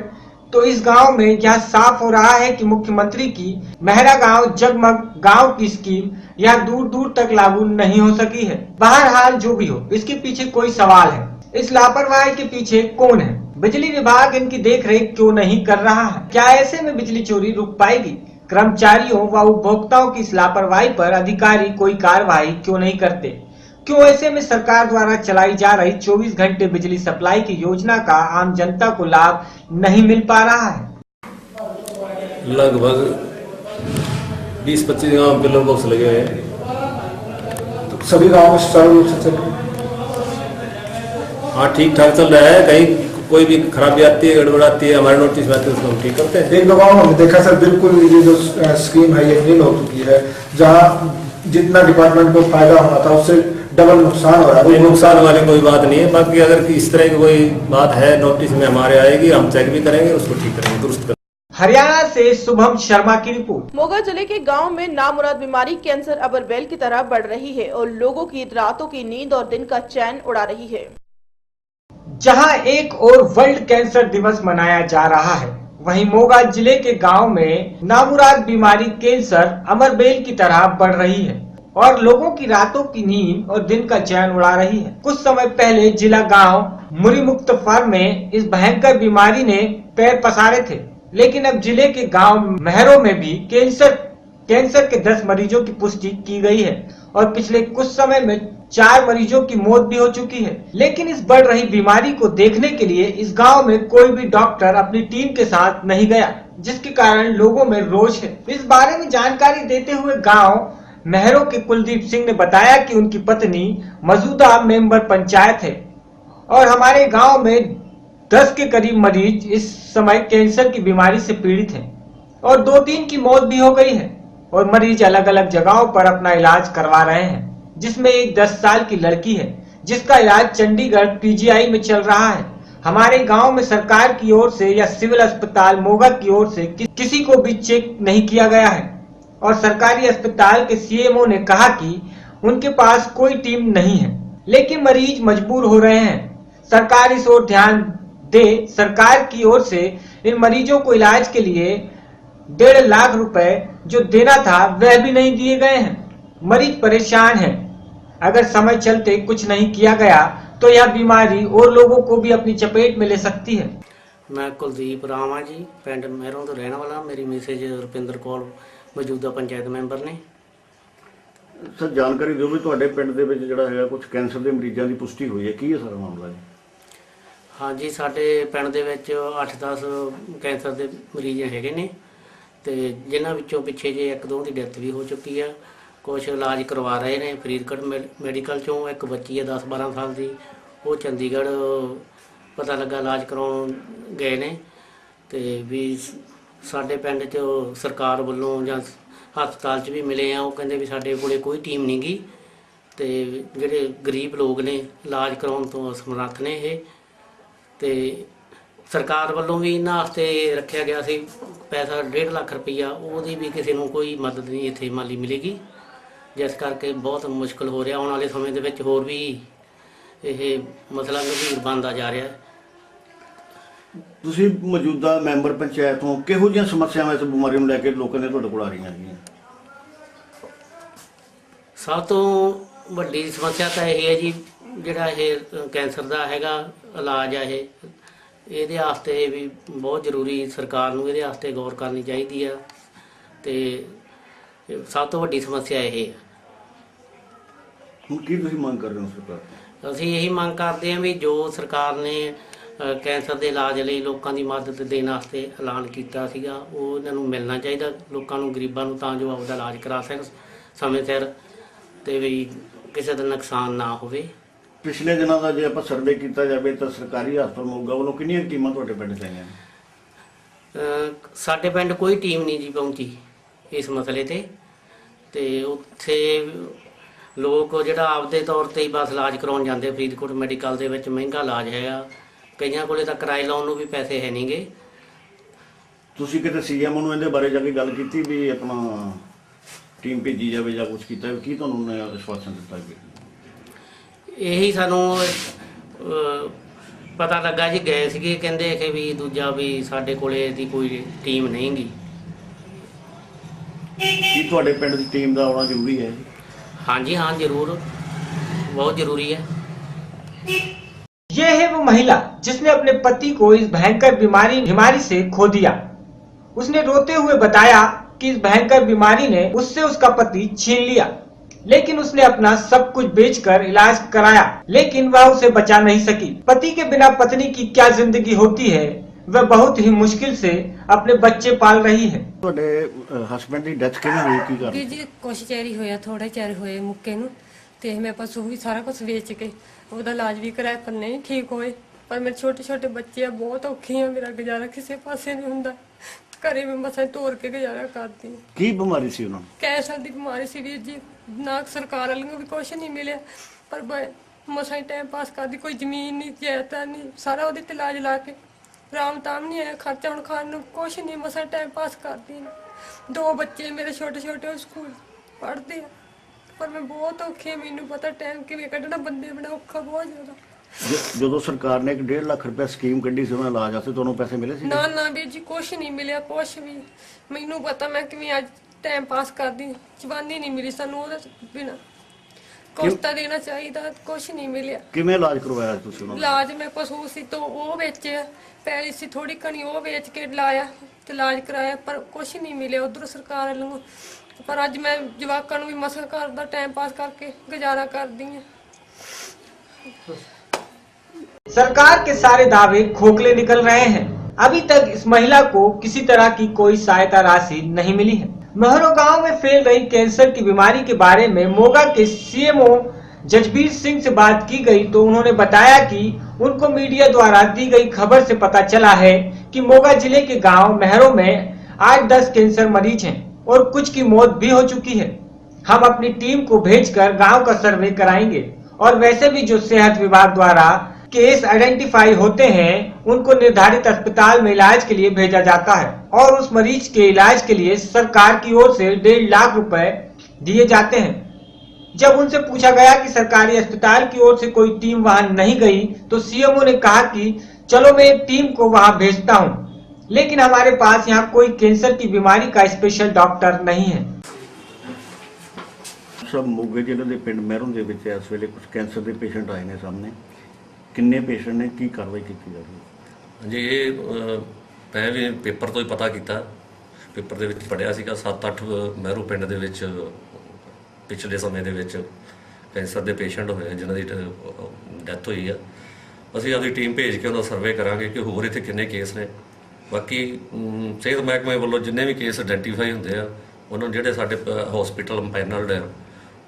तो इस गांव में यह साफ हो रहा है कि मुख्यमंत्री की मेहरा गांव जगमग गांव की स्कीम यह दूर दूर तक लागू नहीं हो सकी है। बहरहाल जो भी हो, इसके पीछे कोई सवाल है। इस लापरवाही के पीछे कौन है? बिजली विभाग इनकी देखरेख क्यों नहीं कर रहा है? क्या ऐसे में बिजली चोरी रुक पाएगी? कर्मचारियों व उपभोक्ताओं की इस लापरवाही पर अधिकारी कोई कार्रवाई क्यों नहीं करते? क्यों ऐसे में सरकार द्वारा चलाई जा रही 24 घंटे बिजली सप्लाई की योजना का आम जनता को लाभ नहीं मिल पा रहा है? लगभग 20-25 गाँव में पिलर बॉक्स लगे हुए हैं, तो सभी गाँव में सुचारू रूप से चल रहा है। हाँ, ठीक ठाक चल रहा है। कहीं कोई भी खराबी आती है, गड़बड़ आती है, हमारे नोटिस में आती है, उसको हम ठीक करते हैं। एक दो गाँव में हमने देखा सर, बिल्कुल ये जो स्कीम है ये नील हो चुकी है, जहाँ जितना डिपार्टमेंट को फायदा होना था उससे डबल नुकसान हो रहा है। नुकसान वाली कोई बात नहीं है। बाकी अगर इस तरह की कोई बात है नोटिस में हमारे आएगी, हम चेक भी करेंगे, उसको ठीक करेंगे, दुरुस्त करेंगे। हरियाणा से शुभम शर्मा की रिपोर्ट। मोगा जिले के गांव में नामुराद बीमारी कैंसर अबर बैल की तरह बढ़ रही है और लोगों की रातों की नींद और दिन का चैन उड़ा रही है। जहां एक और वर्ल्ड कैंसर दिवस मनाया जा रहा है, वहीं मोगा जिले के गांव में नामुराद बीमारी कैंसर अमर बेल की तरह बढ़ रही है और लोगों की रातों की नींद और दिन का चैन उड़ा रही है। कुछ समय पहले जिला गांव मुरीमुक्तफर में इस भयंकर बीमारी ने पैर पसारे थे, लेकिन अब जिले के गांव महरों में भी कैंसर के 10 मरीजों की पुष्टि की गई है और पिछले कुछ समय में 4 मरीजों की मौत भी हो चुकी है। लेकिन इस बढ़ रही बीमारी को देखने के लिए इस गांव में कोई भी डॉक्टर अपनी टीम के साथ नहीं गया, जिसके कारण लोगों में रोष है। इस बारे में जानकारी देते हुए गांव महरों के कुलदीप सिंह ने बताया कि उनकी पत्नी मौजूदा मेंबर पंचायत है और हमारे गांव में 10 के करीब मरीज इस समय कैंसर की बीमारी से पीड़ित हैं और 2-3 की मौत भी हो गई है और मरीज अलग अलग जगहों पर अपना इलाज करवा रहे हैं, जिसमें एक 10 साल की लड़की है जिसका इलाज चंडीगढ़ पीजीआई में चल रहा है। हमारे गांव में सरकार की ओर से या सिविल अस्पताल मोगा की ओर से किसी को भी चेक नहीं किया गया है और सरकारी अस्पताल के सीएमओ ने कहा कि उनके पास कोई टीम नहीं है, लेकिन मरीज मजबूर हो रहे हैं। सरकार इस ओर ध्यान दे। सरकार की ओर से इन मरीजों को इलाज के लिए 1.5 लाख रुपए जो देना था वह भी नहीं दिए गए हैं। मरीज परेशान है। अगर समय चलते कुछ नहीं किया गया तो यह बीमारी और लोगों को भी अपनी चपेट में ले सकती है। मैं कुलदीप रामा जी पिंड महरों तो रहने वाला। मेरी मिसेज रुपिंदर कौर मौजूदा पंचायत मैंबर ने। सर जानकारी दिओ भी ਤੁਹਾਡੇ ਪਿੰਡ ਦੇ ਵਿੱਚ ਜਿਹੜਾ ਹੈਗਾ ਕੁਝ ਕੈਂਸਰ ਦੇ ਮਰੀਜ਼ਾਂ ਦੀ ਪੁਸ਼ਟੀ ਹੋਈ ਹੈ, ਕੀ ਹੈ ਸਾਰਾ ਮਾਮਲਾ ਜੀ? हाँ जी, साडे पिंड दे विच 8-10 कैंसर के मरीज हैगे ने ते जिन्हां विचों पिछे जे 1-2 की डेथ भी हो चुकी है। कुछ इलाज करवा रहे ने फरीदकोट मैडिकल चों। एक बच्ची है 10-12 साल की, वो चंडीगढ़ पता लगा इलाज करवाउण गए ने ते भी साडे पिंड च सरकार वल्लों जां हस्पताल च भी मिले आ, वो कहंदे भी साडे कोले कोई टीम नहीं गी ते जिहड़े गरीब लोग ने इलाज करवाउण तो असमर्थ ने। ये ਤੇ ਸਰਕਾਰ ਵੱਲੋਂ ਵੀ ਇਹਨਾਂ ਵਾਸਤੇ ਰੱਖਿਆ ਗਿਆ ਸੀ ਪੈਸਾ 1.5 ਲੱਖ ਰੁਪਈਆ, ਉਹਦੀ ਵੀ ਕਿਸੇ ਨੂੰ ਕੋਈ ਮਦਦ ਨਹੀਂ ਇੱਥੇ ਮਾਲੀ ਮਿਲੇਗੀ, ਜਿਸ ਕਰਕੇ ਬਹੁਤ ਮੁਸ਼ਕਲ ਹੋ ਰਿਹਾ। ਆਉਣ ਵਾਲੇ ਸਮੇਂ ਦੇ ਵਿੱਚ ਹੋਰ ਵੀ ਇਹ ਮਸਲਾ ਗੰਭੀਰ ਬਣਦਾ ਜਾ ਰਿਹਾ ਹੈ। ਤੁਸੀਂ ਮੌਜੂਦਾ ਮੈਂਬਰ ਪੰਚਾਇਤ ਹੋ, ਕਿਹੋ ਜਿਹੀਆਂ ਸਮੱਸਿਆਵਾਂ ਇਸ ਬਿਮਾਰੀ ਨੂੰ ਲੈ ਕੇ ਲੋਕਾਂ ਦੇ ਤੁਹਾਡੇ ਕੋਲ ਆ ਰਹੀਆਂ ਹੈਗੀਆਂ? ਸਭ ਤੋਂ ਵੱਡੀ ਸਮੱਸਿਆ ਤਾਂ ਇਹ ਹੈ ਜੀ, ਜਿਹੜਾ ਇਹ ਕੈਂਸਰ ਦਾ ਹੈਗਾ ਇਲਾਜ ਆ, ਇਹਦੇ ਵਾਸਤੇ ਵੀ ਬਹੁਤ ਜ਼ਰੂਰੀ, ਸਰਕਾਰ ਨੂੰ ਇਹਦੇ ਵਾਸਤੇ ਗੌਰ ਕਰਨੀ ਚਾਹੀਦੀ ਆ ਤੇ ਸਭ ਤੋਂ ਵੱਡੀ ਸਮੱਸਿਆ ਇਹ ਹੈ। ਹੁਣ ਕੀ ਤੁਸੀਂ ਮੰਗ ਕਰ ਰਹੇ ਹੋ ਸਰਕਾਰ ਤੋਂ? ਅਸੀਂ ਇਹੀ ਮੰਗ ਕਰਦੇ ਹਾਂ ਵੀ ਜੋ ਸਰਕਾਰ ਨੇ ਕੈਂਸਰ ਦੇ ਇਲਾਜ ਲਈ ਲੋਕਾਂ ਦੀ ਮਦਦ ਦੇਣ ਵਾਸਤੇ ਐਲਾਨ ਕੀਤਾ ਸੀਗਾ, ਉਹ ਇਹਨਾਂ ਨੂੰ ਮਿਲਣਾ ਚਾਹੀਦਾ ਲੋਕਾਂ ਨੂੰ, ਗਰੀਬਾਂ ਨੂੰ, ਤਾਂ ਜੋ ਆਪਦਾ ਇਲਾਜ ਕਰਾ ਸਕਣ ਸਮੇਂ ਸਿਰ ਤੇ ਵੀ ਕਿਸੇ ਦਾ ਨੁਕਸਾਨ ਨਾ ਹੋਵੇ। ਪਿਛਲੇ ਦਿਨਾਂ ਦਾ ਜੇ ਆਪਾਂ ਸਰਵੇ ਕੀਤਾ ਜਾਵੇ ਤਾਂ ਸਰਕਾਰੀ ਹਸਪਤਾਲ ਮੋਗਾ ਵੱਲੋਂ ਕਿੰਨੀਆਂ ਟੀਮਾਂ ਤੁਹਾਡੇ ਪਿੰਡ 'ਚ ਆਈਆਂ ਨੇ? ਸਾਡੇ ਪਿੰਡ ਕੋਈ ਟੀਮ ਨਹੀਂ ਜੀ ਪਹੁੰਚੀ ਇਸ ਮਸਲੇ ਤੇ ਉੱਥੇ ਲੋਕ ਜਿਹੜਾ ਆਪਦੇ ਤੌਰ ਤੇ ਹੀ ਬਸ ਇਲਾਜ ਕਰਾਉਣ ਜਾਂਦੇ। ਫਰੀਦਕੋਟ ਮੈਡੀਕਲ ਦੇ ਵਿੱਚ ਮਹਿੰਗਾ ਇਲਾਜ ਹੈਗਾ, ਕਈਆਂ ਕੋਲੇ ਤਾਂ ਕਿਰਾਏ ਲਾਉਣ ਨੂੰ ਵੀ ਪੈਸੇ ਹੈ ਨਹੀਂਗੇ। ਤੁਸੀਂ ਕਿਤੇ ਸੀਐਮ ਨੂੰ ਇਹਦੇ ਬਾਰੇ ਜਾ ਕੇ ਗੱਲ ਕੀਤੀ ਵੀ ਆਪਣਾ ਟੀਮ ਭੇਜੀ ਜਾਵੇ ਜਾਂ ਕੁਝ ਕੀਤਾ? ਕੀ ਤੁਹਾਨੂੰ ਉਹਨੇ ਆਸ਼ਵਾਸਨ ਦਿੱਤਾ? ਇਹੀ ਸਾਨੂੰ ਪਤਾ ਲੱਗਾ ਜੀ, ਗਏ ਸੀਗੇ, ਕਹਿੰਦੇ ਕਿ ਵੀ ਦੂਜਾ ਵੀ ਸਾਡੇ ਕੋਲੇ ਦੀ ਕੋਈ ਟੀਮ ਨਹੀਂ ਗੀ। ਕੀ ਤੁਹਾਡੇ ਪਿੰਡ ਦੀ ਟੀਮ ਦਾ ਆਉਣਾ ਜ਼ਰੂਰੀ ਹੈ? हाँ जी, हाँ जरूर, बहुत जरूरी है। ये है वो महिला जिसने अपने पति को इस भयंकर बीमारी से खो दिया। उसने रोते हुए बताया कि इस भयंकर बीमारी ने उससे उसका पति छीन लिया, लेकिन उसने अपना सब कुछ बेचकर इलाज कराया, लेकिन वह उसे बचा नहीं सकी। पति के बिना पत्नी की क्या जिंदगी होती है, वह बहुत ही मुश्किल से अपने बच्चे पाल रही है। ਤੁਹਾਡੇ ਹਸਬੰਡ ਦੀ ਡੈਥ ਕਿਵੇਂ ਹੋਈ, ਕੀ ਕਾਰਨ? ਜੀ ਕੁਛ ਚਿਰ ਹੀ ਹੋਇਆ, ਥੋੜਾ ਚਿਰ ਹੋਏ ਮੁੱਕੇ ਨੂੰ, ਤੇ ਮੈਂ ਪਸ਼ੂ ਵੀ ਸਾਰਾ ਕੁਝ ਵੇਚ ਕੇ ਉਹਦਾ ਇਲਾਜ ਵੀ ਕਰਾਇਆ, ਪਰ ਨਹੀਂ ਠੀਕ ਹੋਏ। पर मेरे छोटे छोटे बच्चे हैं, बहुत औखे हैं, मेरा गुजारा किसी पासे नहीं हुंदा, घरे में मसा तोड़ के गुजारा करती हूँ। की बीमारी सी उन्होंने? कैंसर की बीमारी सी वीर जी, ना सरकार वालों भी कुछ नहीं मिले, पर मसा टाइम पास करती, कोई जमीन नहीं जायदाद नहीं, सारा वो इलाज ला के राम ताम नहीं है, खर्चा हम खाने कुछ नहीं, मसा टाइम पास करती। 2 बच्चे मेरे छोटे छोटे स्कूल पढ़ते हैं, पर मैं बहुत औखी, मैनू पता टाइम किवें कढ़ना, बंदे बड़ा औखा बहुत ज्यादा। जो सरकार ने 1.5 लाख रुपया स्कीम कढ़ी सी उन्हें इलाज वास्ते, दोनों पैसे मिले सी? ना ना वीर जी कुछ नहीं मिले, कुछ भी मैनू पता, मैं किवें अज टाइम पास करदी, जवानी नहीं मिली सानू ओहदे बिना, कुछ तो देना चाहिए, कुछ नहीं मिले। किवें इलाज करवाया तुसीं उन्हां दा? इलाज मैं पशु सी तो वो बेचे, पैली सी थोड़ी घनी वो बेच के लाया ते इलाज कराया, पर कुछ नहीं मिले उधर सरकार वालों। पर अज मैं जवाकां नूं भी मसा घर दा टाइम पास करके गुजारा करदी हां। सरकार के सारे दावे खोखले निकल रहे हैं। अभी तक इस महिला को किसी तरह की कोई सहायता राशि नहीं मिली है। महरो गांव में फैल रही कैंसर की बीमारी के बारे में मोगा के सीएमओ जजबीर सिंह से बात की गई तो उन्होंने बताया कि उनको मीडिया द्वारा दी गई खबर से पता चला है कि मोगा जिले के गांव महरो में 8-10 कैंसर मरीज हैं और कुछ की मौत भी हो चुकी है। हम अपनी टीम को भेजकर गांव का सर्वे कराएंगे और वैसे भी जो सेहत विभाग द्वारा केस आइडेंटिफाई होते हैं उनको निर्धारित अस्पताल में इलाज के लिए भेजा जाता है और उस मरीज के इलाज के लिए सरकार की ओर से 1.5 लाख रुपए दिए जाते हैं। जब उनसे पूछा गया कि सरकारी अस्पताल की ओर से कोई टीम वहां नहीं गई तो सीएमओ ने कहा कि चलो मैं एक टीम को वहां भेजता हूं, लेकिन हमारे पास यहाँ कोई कैंसर की बीमारी का स्पेशल डॉक्टर नहीं है। सब मोगे जिले के पिंड महरों के विच इस वेले कुछ कैंसर के पेशेंट आए हैं सामने, किन्ने पेशेंट ने की कार्रवाई की जा रही है? जी ये मैं भी पेपर तो ही पता किया, पेपर ਦੇ ਵਿੱਚ ਪੜਿਆ ਸੀਗਾ 7-8 ਮਹਿਰੂ ਪਿੰਡ ਦੇ ਵਿੱਚ ਪਿਛਲੇ ਸਮੇਂ ਦੇ ਵਿੱਚ ਕੈਂਸਰ ਦੇ ਪੇਸ਼ੈਂਟ ਹੋਏ ਜਿਨ੍ਹਾਂ ਦੀ ਡੈਥ ਹੋਈ ਆ। ਅਸੀਂ ਆਪਣੀ ਟੀਮ ਭੇਜ ਕੇ ਉਹਦਾ ਸਰਵੇ ਕਰਾਂਗੇ ਕਿ ਹੋਰ ਇੱਥੇ ਕਿੰਨੇ ਕੇਸ ਨੇ। ਬਾਕੀ ਸਿਹਤ ਮਹਿਕਮੇ ਵੱਲੋਂ ਜਿੰਨੇ ਵੀ ਕੇਸ ਆਇਡੈਂਟੀਫਾਈ ਹੁੰਦੇ ਆ ਉਹਨਾਂ ਨੂੰ ਜਿਹੜੇ ਸਾਡੇ ਹਸਪੀਟਲ ਪੈਨਲਡ ਆ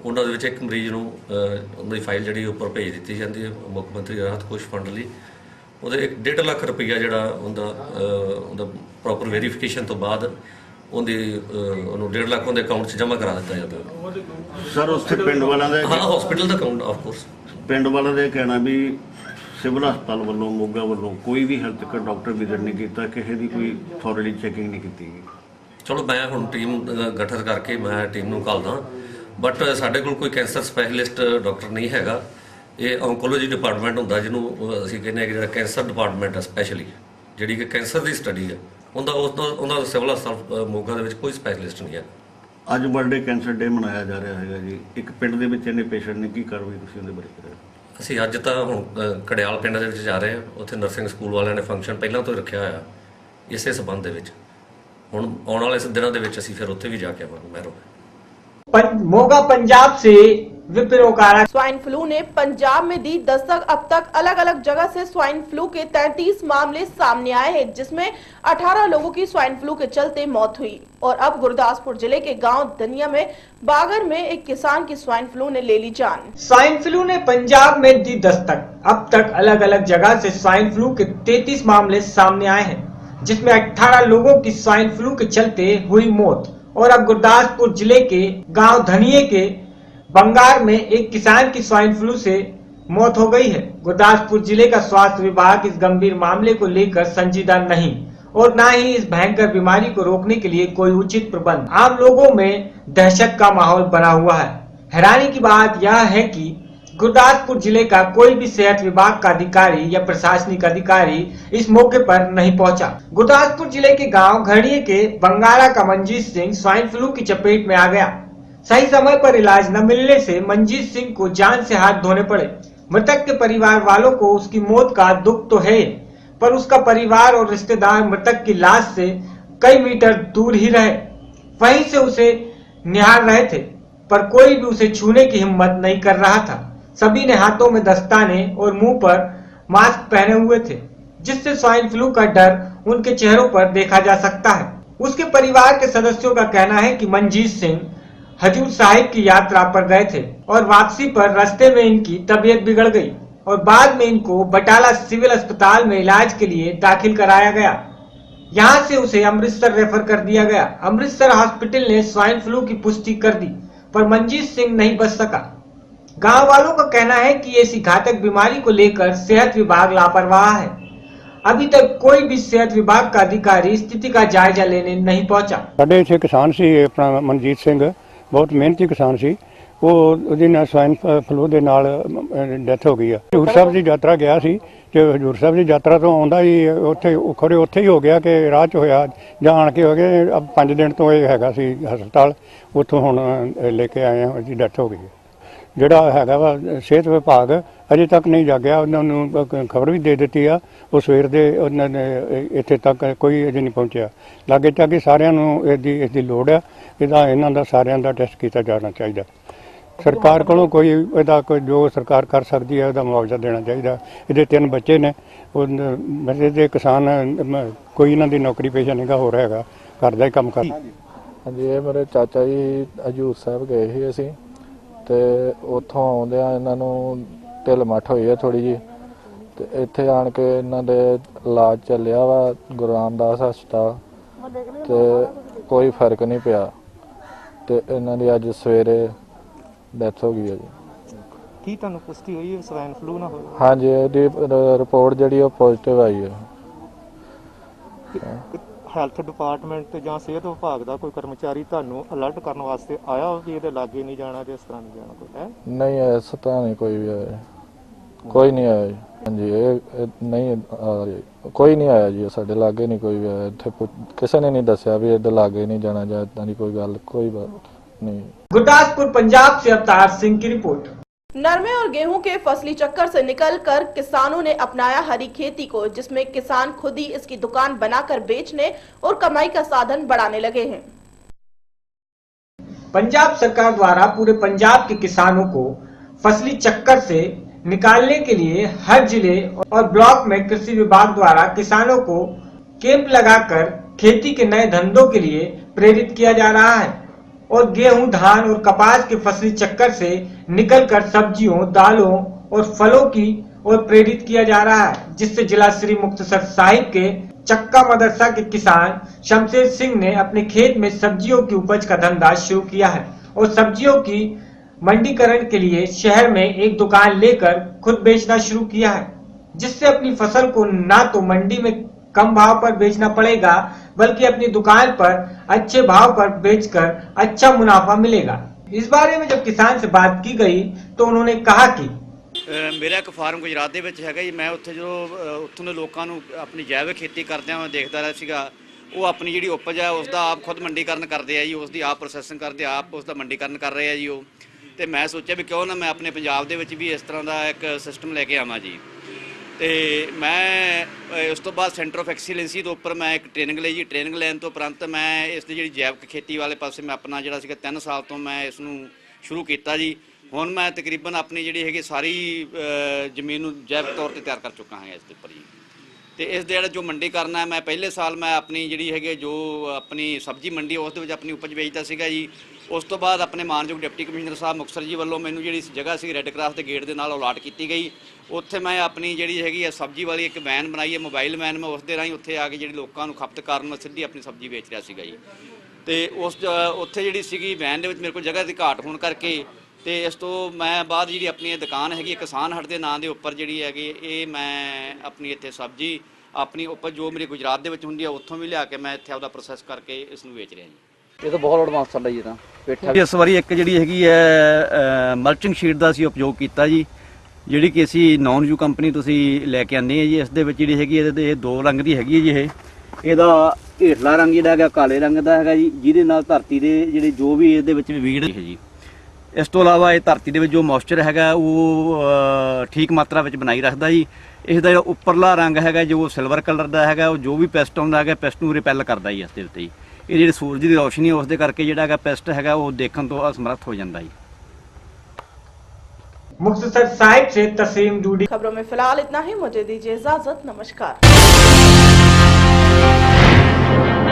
ਉਹਨਾਂ ਦੇ ਵਿੱਚ ਇੱਕ ਮਰੀਜ਼ ਨੂੰ ਉਹਨਾਂ ਦੀ ਫਾਈਲ ਜਿਹੜੀ ਉੱਪਰ ਭੇਜ ਦਿੱਤੀ ਜਾਂਦੀ ਹੈ ਮੁੱਖ ਮੰਤਰੀ ਰਾਹਤ ਕੋਸ਼ ਫੰਡ ਲਈ। ਉਹਦੇ 1.5 ਲੱਖ ਰੁਪਈਆ ਜਿਹੜਾ ਉਹਦਾ ਪ੍ਰੋਪਰ ਵੈਰੀਫਿਕੇਸ਼ਨ ਤੋਂ ਬਾਅਦ ਉਹਦੀ ਉਹਨੂੰ 1.5 ਲੱਖ ਉਹਦੇ ਅਕਾਊਂਟ 'ਚ ਜਮ੍ਹਾਂ ਕਰਾ ਦਿੱਤਾ ਜਾਂਦਾ। ਸਰ ਉੱਥੇ ਪਿੰਡ ਵਾਲਿਆਂ ਦਾ ਹਾਂ hospital the account of course ਪਿੰਡ ਵਾਲਿਆਂ ਦਾ ਕਹਿਣਾ ਵੀ ਸਿਵਲ ਹਸਪਤਾਲ ਵੱਲੋਂ ਮੋਗਾ ਵੱਲੋਂ ਕੋਈ ਵੀ ਹਾਲੇ ਤੱਕ ਡਾਕਟਰ ਵਿਜ਼ਿਟ ਨਹੀਂ ਕੀਤਾ, ਕਿਸੇ ਦੀ ਕੋਈ ਥੋਰਲੀ ਚੈਕਿੰਗ ਨਹੀਂ ਕੀਤੀ ਗਈ। ਚਲੋ ਮੈਂ ਹੁਣ ਟੀਮ ਗਠਿਤ ਕਰਕੇ ਮੈਂ ਟੀਮ ਨੂੰ ਘੱਲਦਾ, ਬਟ ਸਾਡੇ ਕੋਲ ਕੋਈ ਕੈਂਸਰ ਸਪੈਸ਼ਲਿਸਟ ਡਾਕਟਰ ਨਹੀਂ ਹੈਗਾ। ਇਹ ਔਂਕੋਲੋਜੀ ਡਿਪਾਰਟਮੈਂਟ ਹੁੰਦਾ ਜਿਹਨੂੰ ਅਸੀਂ ਕਹਿੰਦੇ ਹਾਂ ਕਿ ਜਿਹੜਾ ਕੈਂਸਰ ਡਿਪਾਰਟਮੈਂਟ ਹੈ ਸਪੈਸ਼ਲੀ ਜਿਹੜੀ ਕਿ ਕੈਂਸਰ ਦੀ ਸਟੱਡੀ ਹੈ ਉਹਦਾ ਸਿਵਲ ਹਸਪਤਾਲ ਮੋਗਾ ਦੇ ਵਿੱਚ ਕੋਈ ਸਪੈਸ਼ਲਿਸਟ ਨਹੀਂ ਹੈ। ਅੱਜ ਵਰਲਡ ਕੈਂਸਰ ਡੇ ਮਨਾਇਆ ਜਾ ਰਿਹਾ ਹੈਗਾ ਜੀ, ਇੱਕ ਪਿੰਡ ਦੇ ਵਿੱਚ ਇੰਨੇ ਪੇਸ਼ੈਂਟ ਨੇ, ਕੀ ਕਾਰਵਾਈ ਤੁਸੀਂ ਉਹਦੇ ਬਾਰੇ ਕਰਿਆ? ਅਸੀਂ ਅੱਜ ਤਾਂ ਹੁਣ ਕੜਿਆਲ ਪਿੰਡ ਦੇ ਵਿੱਚ ਜਾ ਰਹੇ ਹਾਂ, ਉੱਥੇ ਨਰਸਿੰਗ ਸਕੂਲ ਵਾਲਿਆਂ ਨੇ ਫੰਕਸ਼ਨ ਪਹਿਲਾਂ ਤੋਂ ਹੀ ਰੱਖਿਆ ਹੋਇਆ ਇਸੇ ਸਬੰਧ ਦੇ ਵਿੱਚ। ਹੁਣ ਆਉਣ ਵਾਲੇ ਦਿਨਾਂ ਦੇ ਵਿੱਚ ਅਸੀਂ ਫਿਰ ਉੱਥੇ ਵੀ ਜਾ ਕੇ ਆਵਾਂਗੇ ਮਹਿਰੋ। मोगा पंजाब से विपिन ओकारा। स्वाइन फ्लू ने पंजाब में दी दस्तक। अब तक अलग अलग जगह से स्वाइन फ्लू के 33 मामले सामने आए हैं, जिसमें 18 लोगों की स्वाइन फ्लू के चलते मौत हुई। और अब गुरदासपुर जिले के गांव धनिया में बागर में एक किसान की स्वाइन फ्लू ने ले ली जान। स्वाइन फ्लू ने पंजाब में दी दस्तक। अब तक अलग अलग जगह से स्वाइन फ्लू के 33 मामले सामने आए हैं, जिसमें 18 लोगों की स्वाइन फ्लू के चलते हुई मौत। और अब गुरदासपुर जिले के गांव धनिये के बंगार में एक किसान की स्वाइन फ्लू से मौत हो गई है। गुरदासपुर जिले का स्वास्थ्य विभाग इस गंभीर मामले को लेकर संजीदा नहीं और न ही इस भयंकर बीमारी को रोकने के लिए कोई उचित प्रबंध। आम लोगों में दहशत का माहौल बना हुआ है। हैरानी की बात यह है कि गुरदासपुर जिले का कोई भी सेहत विभाग का अधिकारी या प्रशासनिक अधिकारी इस मौके पर नहीं पहुंचा। गुरदासपुर जिले के गांव घड़िये के बंगारा का मंजीत सिंह स्वाइन फ्लू की चपेट में आ गया। सही समय पर इलाज न मिलने से मंजीत सिंह को जान से हाथ धोने पड़े। मृतक के परिवार वालों को उसकी मौत का दुख तो है, पर उसका परिवार और रिश्तेदार मृतक की लाश से कई मीटर दूर ही रहे, वहीं से उसे निहार रहे थे, पर कोई भी उसे छूने की हिम्मत नहीं कर रहा था। सभी ने हाथों में दस्ताने और मुंह पर मास्क पहने हुए थे, जिससे स्वाइन फ्लू का डर उनके चेहरों पर देखा जा सकता है। उसके परिवार के सदस्यों का कहना है कि मंजीत सिंह हजूर साहिब की यात्रा पर गए थे और वापसी पर रास्ते में इनकी तबीयत बिगड़ गई और बाद में इनको बटाला सिविल अस्पताल में इलाज के लिए दाखिल कराया गया। यहां से उसे अमृतसर रेफर कर दिया गया। अमृतसर हॉस्पिटल ने स्वाइन फ्लू की पुष्टि कर दी, पर मनजीत सिंह नहीं बच सका। गांव वालों का कहना है कि ऐसी घातक बीमारी को लेकर सेहत विभाग लापरवाह है। अभी तक कोई भी सेहत विभाग का अधिकारी स्थिति का जायजा लेने नहीं पहुंचा। साढ़े इत्थे किसान सी अपना मनजीत सिंह, बहुत मेहनती किसान सी। ਉਹਦੀ ਨਾਲ ਸਵਾਈਨ ਫਲੂ ਦੇ ਨਾਲ ਡੈਥ ਹੋ ਗਈ ਆ। ਹਜ਼ੂਰ ਸਾਹਿਬ ਦੀ ਯਾਤਰਾ ਗਿਆ ਸੀ ਤੇ ਹਜ਼ੂਰ ਸਾਹਿਬ ਦੀ ਯਾਤਰਾ ਤੋਂ ਆਉਂਦਾ ਹੀ ਉੱਥੇ ਖੜੇ ਉੱਥੇ ਹੀ ਹੋ ਗਿਆ ਕਿ ਰਾਹ 'ਚ ਹੋਇਆ ਜਾਂ ਆਣ ਕੇ ਹੋ ਗਏ। 5 ਦਿਨ ਤੋਂ ਇਹ ਹੈਗਾ ਸੀ ਹਸਪਤਾਲ, ਉੱਥੋਂ ਹੁਣ ਲੈ ਕੇ ਆਏ ਆ, ਉਹਦੀ ਡੈਥ ਹੋ ਗਈ ਹੈ। ਜਿਹੜਾ ਹੈਗਾ ਵਾ ਸਿਹਤ ਵਿਭਾਗ ਅਜੇ ਤੱਕ ਨਹੀਂ ਜਾਗਿਆ, ਉਹਨਾਂ ਨੂੰ ਖਬਰ ਵੀ ਦੇ ਦਿੱਤੀ ਆ। ਉਹ ਸਵੇਰ ਦੇ ਉਹਨਾਂ ਨੇ ਇੱਥੇ ਤੱਕ ਕੋਈ ਅਜੇ ਨਹੀਂ ਪਹੁੰਚਿਆ। ਲਾਗੇ ਚਾਗੇ ਸਾਰਿਆਂ ਨੂੰ ਇਸਦੀ ਲੋੜ ਆ। ਇਹਨਾਂ ਦਾ ਸਾਰਿਆਂ ਦਾ ਟੈਸਟ ਕੀਤਾ ਜਾਣਾ ਚਾਹੀਦਾ। ਸਰਕਾਰ ਕੋਲੋਂ ਕੋਈ ਇਹਦਾ ਕੋਈ ਜੋ ਸਰਕਾਰ ਕਰ ਸਕਦੀ ਹੈ ਉਹਦਾ ਮੁਆਵਜ਼ਾ ਦੇਣਾ ਚਾਹੀਦਾ। ਇਹਦੇ 3 ਬੱਚੇ ਨੇ, ਬੱਚੇ ਦੇ ਕਿਸਾਨ ਕੋਈ ਇਹਨਾਂ ਦੀ ਨੌਕਰੀ ਪੇਸ਼ਾ ਨਹੀਂਗਾ ਹੋ ਰਿਹਾ ਹੈਗਾ, ਘਰ ਦਾ ਹੀ ਕੰਮ ਕਰ। ਹਾਂਜੀ, ਇਹ ਮੇਰੇ ਚਾਚਾ ਜੀ ਹਜ਼ੂਰ ਸਾਹਿਬ ਗਏ ਸੀ ਅਸੀਂ, ਤੇ ਉੱਥੋਂ ਆਉਂਦਿਆਂ ਇਹਨਾਂ ਨੂੰ ਢਿੱਲ ਮੱਠ ਹੋਈ ਹੈ ਥੋੜੀ ਜੀ, ਤੇ ਇੱਥੇ ਆਣ ਕੇ ਇਹਨਾਂ ਦੇ ਇਲਾਜ ਚੱਲਿਆ ਵਾ ਗੁਰੂ ਰਾਮਦਾਸ ਹਸਪਤਾਲ, ਤੇ ਕੋਈ ਫਰਕ ਨਹੀਂ ਪਿਆ, ਤੇ ਇਹਨਾਂ ਦੀ ਅੱਜ ਸਵੇਰੇ ਡੈਥ ਹੋ ਗਈ ਹੈ ਜੀ। ਕੀ ਤੁਹਾਨੂੰ ਪੁਸ਼ਟੀ ਹੋਈ ਹੈ ਸਵਾਈਨ ਫਲੂ ਨਾ ਹੋਵੇ? ਹਾਂਜੀ, ਇਹਦੀ ਰਿਪੋਰਟ ਜਿਹੜੀ ਉਹ ਪੋਜ਼ਿਟਿਵ ਆਈ ਹੈ। ਹੈਲਥ ਡਿਪਾਰਟਮੈਂਟ ਜਾਂ ਸਿਹਤ ਵਿਭਾਗ ਦਾ ਕੋਈ ਕਰਮਚਾਰੀ ਤੁਹਾਨੂੰ ਅਲਰਟ ਕਰਨ ਵਾਸਤੇ ਆਇਆ ਵੀ ਇਹਦੇ ਲਾਗੇ ਨਹੀਂ ਜਾਣਾ ਜਾਂ ਇਸ ਤਰ੍ਹਾਂ ਨਹੀਂ ਜਾਣਾ, ਕੋਈ ਹੈ? ਨਹੀਂ, ਇਸ ਤਰ੍ਹਾਂ ਨਹੀਂ ਕੋਈ ਵੀ ਆਇਆ, ਕੋਈ ਨਹੀਂ ਆਇਆ ਜੀ। ਹਾਂਜੀ, ਇਹ ਨਹੀਂ ਆ ਰਹੀ, ਕੋਈ ਨਹੀਂ ਆਇਆ ਜੀ, ਸਾਡੇ ਲਾਗੇ ਨਹੀਂ ਕੋਈ ਵੀ ਆਇਆ। ਇੱਥੇ ਕਿਸੇ ਨੇ ਨਹੀਂ ਦੱਸਿਆ ਵੀ ਇਹਦੇ ਲਾਗੇ नहीं जाना ਜਾਂ इतना ਦੀ कोई गल कोई बात नहीं। गुरदासपुर पंजाब से अवतार सिंह की रिपोर्ट। नरमे और गेहूं के फसली चक्कर से निकलकर किसानों ने अपनाया हरी खेती को, जिसमें किसान खुद ही इसकी दुकान बनाकर बेचने और कमाई का साधन बढ़ाने लगे हैं। पंजाब सरकार द्वारा पूरे पंजाब के किसानों को फसली चक्कर से निकालने के लिए हर जिले और ब्लॉक में कृषि विभाग द्वारा किसानों को कैंप लगाकर खेती के नए धंधों के लिए प्रेरित किया जा रहा है और गेहूं, धान और कपास के फसली चक्कर से निकलकर सब्जियों, दालों और फलों की ओर प्रेरित किया जा रहा है, जिससे जिला श्री मुक्तसर साहिब के चक्का मदरसा के किसान शमशेर सिंह ने अपने खेत में सब्जियों की उपज का धंधा शुरू किया है और सब्जियों की मंडीकरण के लिए शहर में एक दुकान लेकर खुद बेचना शुरू किया है, जिससे अपनी फसल को न तो मंडी में कम भाव पर बेचना पड़ेगा, बल्कि अपनी दुकान पर अच्छे भाव पर बेचकर अच्छा मुनाफा मिलेगा। इस बारे में जब किसान से बात की गई तो उन्होंने कहा कि मेरा एक फार्म गुजरात ਦੇ ਵਿੱਚ ਹੈਗਾ ਜੀ। ਮੈਂ ਉੱਥੇ ਜਦੋਂ ਉੱਥੋਂ ਦੇ ਲੋਕਾਂ ਨੂੰ ਆਪਣੀ ਜੈਵਿਕ ਖੇਤੀ ਕਰਦਿਆਂ ਮੈਂ ਦੇਖਦਾ ਰਿਹਾ ਸੀਗਾ। ਉਹ ਆਪਣੀ ਜਿਹੜੀ ਉਪਜ ਹੈ ਉਸ ਦਾ ਆਪ ਖੁਦ ਮੰਡੀਕਰਨ ਕਰਦੇ ਆ ਜੀ, ਉਸ ਦੀ ਆਪ ਪ੍ਰੋਸੈਸਿੰਗ ਕਰਦੇ ਆ, ਆਪ ਉਸ ਦਾ ਮੰਡੀਕਰਨ ਕਰ ਰਹੇ ਆ ਜੀ ਉਹ। ਤੇ ਮੈਂ ਸੋਚਿਆ ਵੀ ਕਿਉਂ ਨਾ ਮੈਂ ਆਪਣੇ ਪੰਜਾਬ ਦੇ ਵਿੱਚ ਵੀ ਇਸ ਤਰ੍ਹਾਂ ਦਾ ਇੱਕ ਸਿਸਟਮ ਲੈ ਕੇ ਆਵਾਂ ਜੀ। ਤੇ ਮੈਂ ਉਸ ਤੋਂ ਬਾਅਦ ਸੈਂਟਰ ਆਫ ਐਕਸੀਲੈਂਸੀ ਦੇ ਉੱਪਰ ਮੈਂ ਇੱਕ ਟ੍ਰੇਨਿੰਗ ਲਈ ਜੀ। ਟ੍ਰੇਨਿੰਗ ਲੈਣ ਤੋਂ ਉਪਰੰਤ ਮੈਂ ਇਸ ਦੀ ਜਿਹੜੀ ਜੈਵਿਕ ਖੇਤੀ ਵਾਲੇ ਪਾਸੇ ਮੈਂ ਆਪਣਾ ਜਿਹੜਾ ਸੀਗਾ 3 ਸਾਲ ਤੋਂ ਮੈਂ ਇਸ ਨੂੰ ਸ਼ੁਰੂ ਕੀਤਾ ਜੀ। ਹੁਣ ਮੈਂ ਤਕਰੀਬਨ ਆਪਣੀ ਜਿਹੜੀ ਹੈਗੀ ਸਾਰੀ ਜ਼ਮੀਨ ਨੂੰ ਜੈਵਿਕ ਤੌਰ ਤੇ ਤਿਆਰ ਕਰ ਚੁੱਕਾ ਹਾਂ ਇਸ ਦੇ ਉੱਪਰ ਜੀ। ਤੇ ਇਸ ਦੇ ਜਿਹੜਾ ਜੋ ਮੰਡੀ ਕਰਨਾ ਹੈ, ਮੈਂ ਪਹਿਲੇ ਸਾਲ ਮੈਂ ਆਪਣੀ ਜਿਹੜੀ ਹੈਗੀ ਜੋ ਆਪਣੀ ਸਬਜ਼ੀ ਮੰਡੀ ਉਸ ਦੇ ਵਿੱਚ ਆਪਣੀ ਉਪਜ ਵੇਚਦਾ ਸੀਗਾ ਜੀ। ਉਸ ਤੋਂ ਬਾਅਦ ਆਪਣੇ ਮਾਨਯੋਗ ਡਿਪਟੀ ਕਮਿਸ਼ਨਰ ਸਾਹਿਬ ਮੁਕਤਸਰ ਜੀ ਵੱਲੋਂ ਮੈਨੂੰ ਜਿਹੜੀ ਜਗ੍ਹਾ ਸੀ ਰੈੱਡ ਕਰਾਸ ਦੇ ਗੇਟ ਦੇ ਨਾਲ ਅਲਾਟ ਕੀਤੀ ਗਈ। ਉੱਥੇ ਮੈਂ ਆਪਣੀ ਜਿਹੜੀ ਹੈਗੀ ਹੈ ਸਬਜ਼ੀ ਵਾਲੀ ਇੱਕ ਵੈਨ ਬਣਾਈ ਹੈ, ਮੋਬਾਈਲ ਵੈਨ। ਮੈਂ ਉਸ ਦੇ ਰਾਹੀਂ ਉੱਥੇ ਆ ਕੇ ਜਿਹੜੀ ਲੋਕਾਂ ਨੂੰ ਖਪਤਕਾਰ ਨੂੰ ਸਿੱਧੀ ਆਪਣੀ ਸਬਜ਼ੀ ਵੇਚ ਰਿਹਾ ਸੀਗਾ ਜੀ। ਤੇ ਉੱਥੇ ਜਿਹੜੀ ਸੀਗੀ ਵੈਨ ਦੇ ਵਿੱਚ ਮੇਰੇ ਕੋਲ ਜਗ੍ਹਾ ਦੀ ਘਾਟ ਹੋਣ ਕਰਕੇ ਤੇ ਇਸ ਤੋਂ ਮੈਂ ਬਾਅਦ ਜਿਹੜੀ ਆਪਣੀ ਦੁਕਾਨ ਹੈਗੀ ਕਿਸਾਨ ਹੱਟ ਦੇ ਨਾਂ ਦੇ ਉੱਪਰ ਜਿਹੜੀ ਹੈਗੀ ਇਹ ਮੈਂ ਆਪਣੀ ਇੱਥੇ ਸਬਜ਼ੀ ਆਪਣੀ ਉਪਜ ਜੋ ਮੇਰੀ ਗੁਜਰਾਤ ਦੇ ਵਿੱਚ ਹੁੰਦੀ ਹੈ ਉੱਥੋਂ ਵੀ ਲਿਆ ਕੇ ਮੈਂ ਇੱਥੇ ਆਪਦਾ ਪ੍ਰੋਸੈਸ ਕਰਕੇ ਇਸ ਨੂੰ ਵੇਚ ਰਿਹਾ ਜੀ। ਇਹ ਤਾਂ ਬਹੁਤ ਐਡਵਾਂਸ ਚੱਲਦਾ ਜੀ। ਤਾਂ ਪੇਠਾ ਇਸ ਵਾਰੀ ਇੱਕ ਜਿਹੜੀ ਹੈਗੀ ਹੈ ਮਲਚਿੰਗ ਸ਼ੀਟ ਦਾ ਅਸੀਂ ਉਪਯੋਗ ਕੀਤਾ ਜੀ, ਜਿਹੜੀ ਕਿ ਅਸੀਂ ਨੌਨ ਯੂ ਕੰਪਨੀ ਤੁਸੀਂ ਲੈ ਕੇ ਆਉਂਦੇ ਆ ਜੀ। ਇਸ ਦੇ ਵਿੱਚ ਜਿਹੜੀ ਹੈਗੀ ਇਹਦੇ 2 ਰੰਗ ਦੀ ਹੈਗੀ ਹੈ ਜੀ। ਇਹਦਾ ਹੇਠਲਾ ਰੰਗ ਜਿਹੜਾ ਹੈਗਾ ਕਾਲੇ ਰੰਗ ਦਾ ਹੈਗਾ ਜੀ, ਜਿਹਦੇ ਨਾਲ ਧਰਤੀ ਦੇ ਜਿਹੜੇ ਜੋ ਵੀ ਇਹਦੇ ਵਿੱਚ ਵੀੜ ਹੈ ਜੀ। ਇਸ ਤੋਂ ਇਲਾਵਾ ਇਹ ਧਰਤੀ ਦੇ ਵਿੱਚ ਜੋ ਮੋਇਸਚਰ ਹੈਗਾ ਉਹ ਠੀਕ ਮਾਤਰਾ ਵਿੱਚ ਬਣਾਈ ਰੱਖਦਾ ਜੀ। ਇਸ ਦਾ ਜਿਹੜਾ ਉੱਪਰਲਾ ਰੰਗ ਹੈਗਾ ਜੋ ਸਿਲਵਰ ਕਲਰ ਦਾ ਹੈਗਾ, ਉਹ ਜੋ ਵੀ ਪੈਸਟ ਆਉਂਦਾ ਹੈਗਾ ਪੈਸਟ ਨੂੰ ਰਿਪੈਲ ਕਰਦਾ ਜੀ ਇਸ ਦੇ ਉੱਤੇ ਜੀ। ਇਹ ਜਿਹੜੀ ਸੂਰਜ ਦੀ ਰੋਸ਼ਨੀ ਉਸ ਦੇ ਕਰਕੇ ਜਿਹੜਾ ਹੈਗਾ ਪੈਸਟ ਹੈਗਾ ਉਹ ਦੇਖਣ ਤੋਂ ਅਸਮਰੱਥ ਹੋ ਜਾਂਦਾ ਜੀ। मुक्तसर साहिब से तस्लीम डूडी। खबरों में फिलहाल इतना ही, मुझे दीजिए इजाजत, नमस्कार।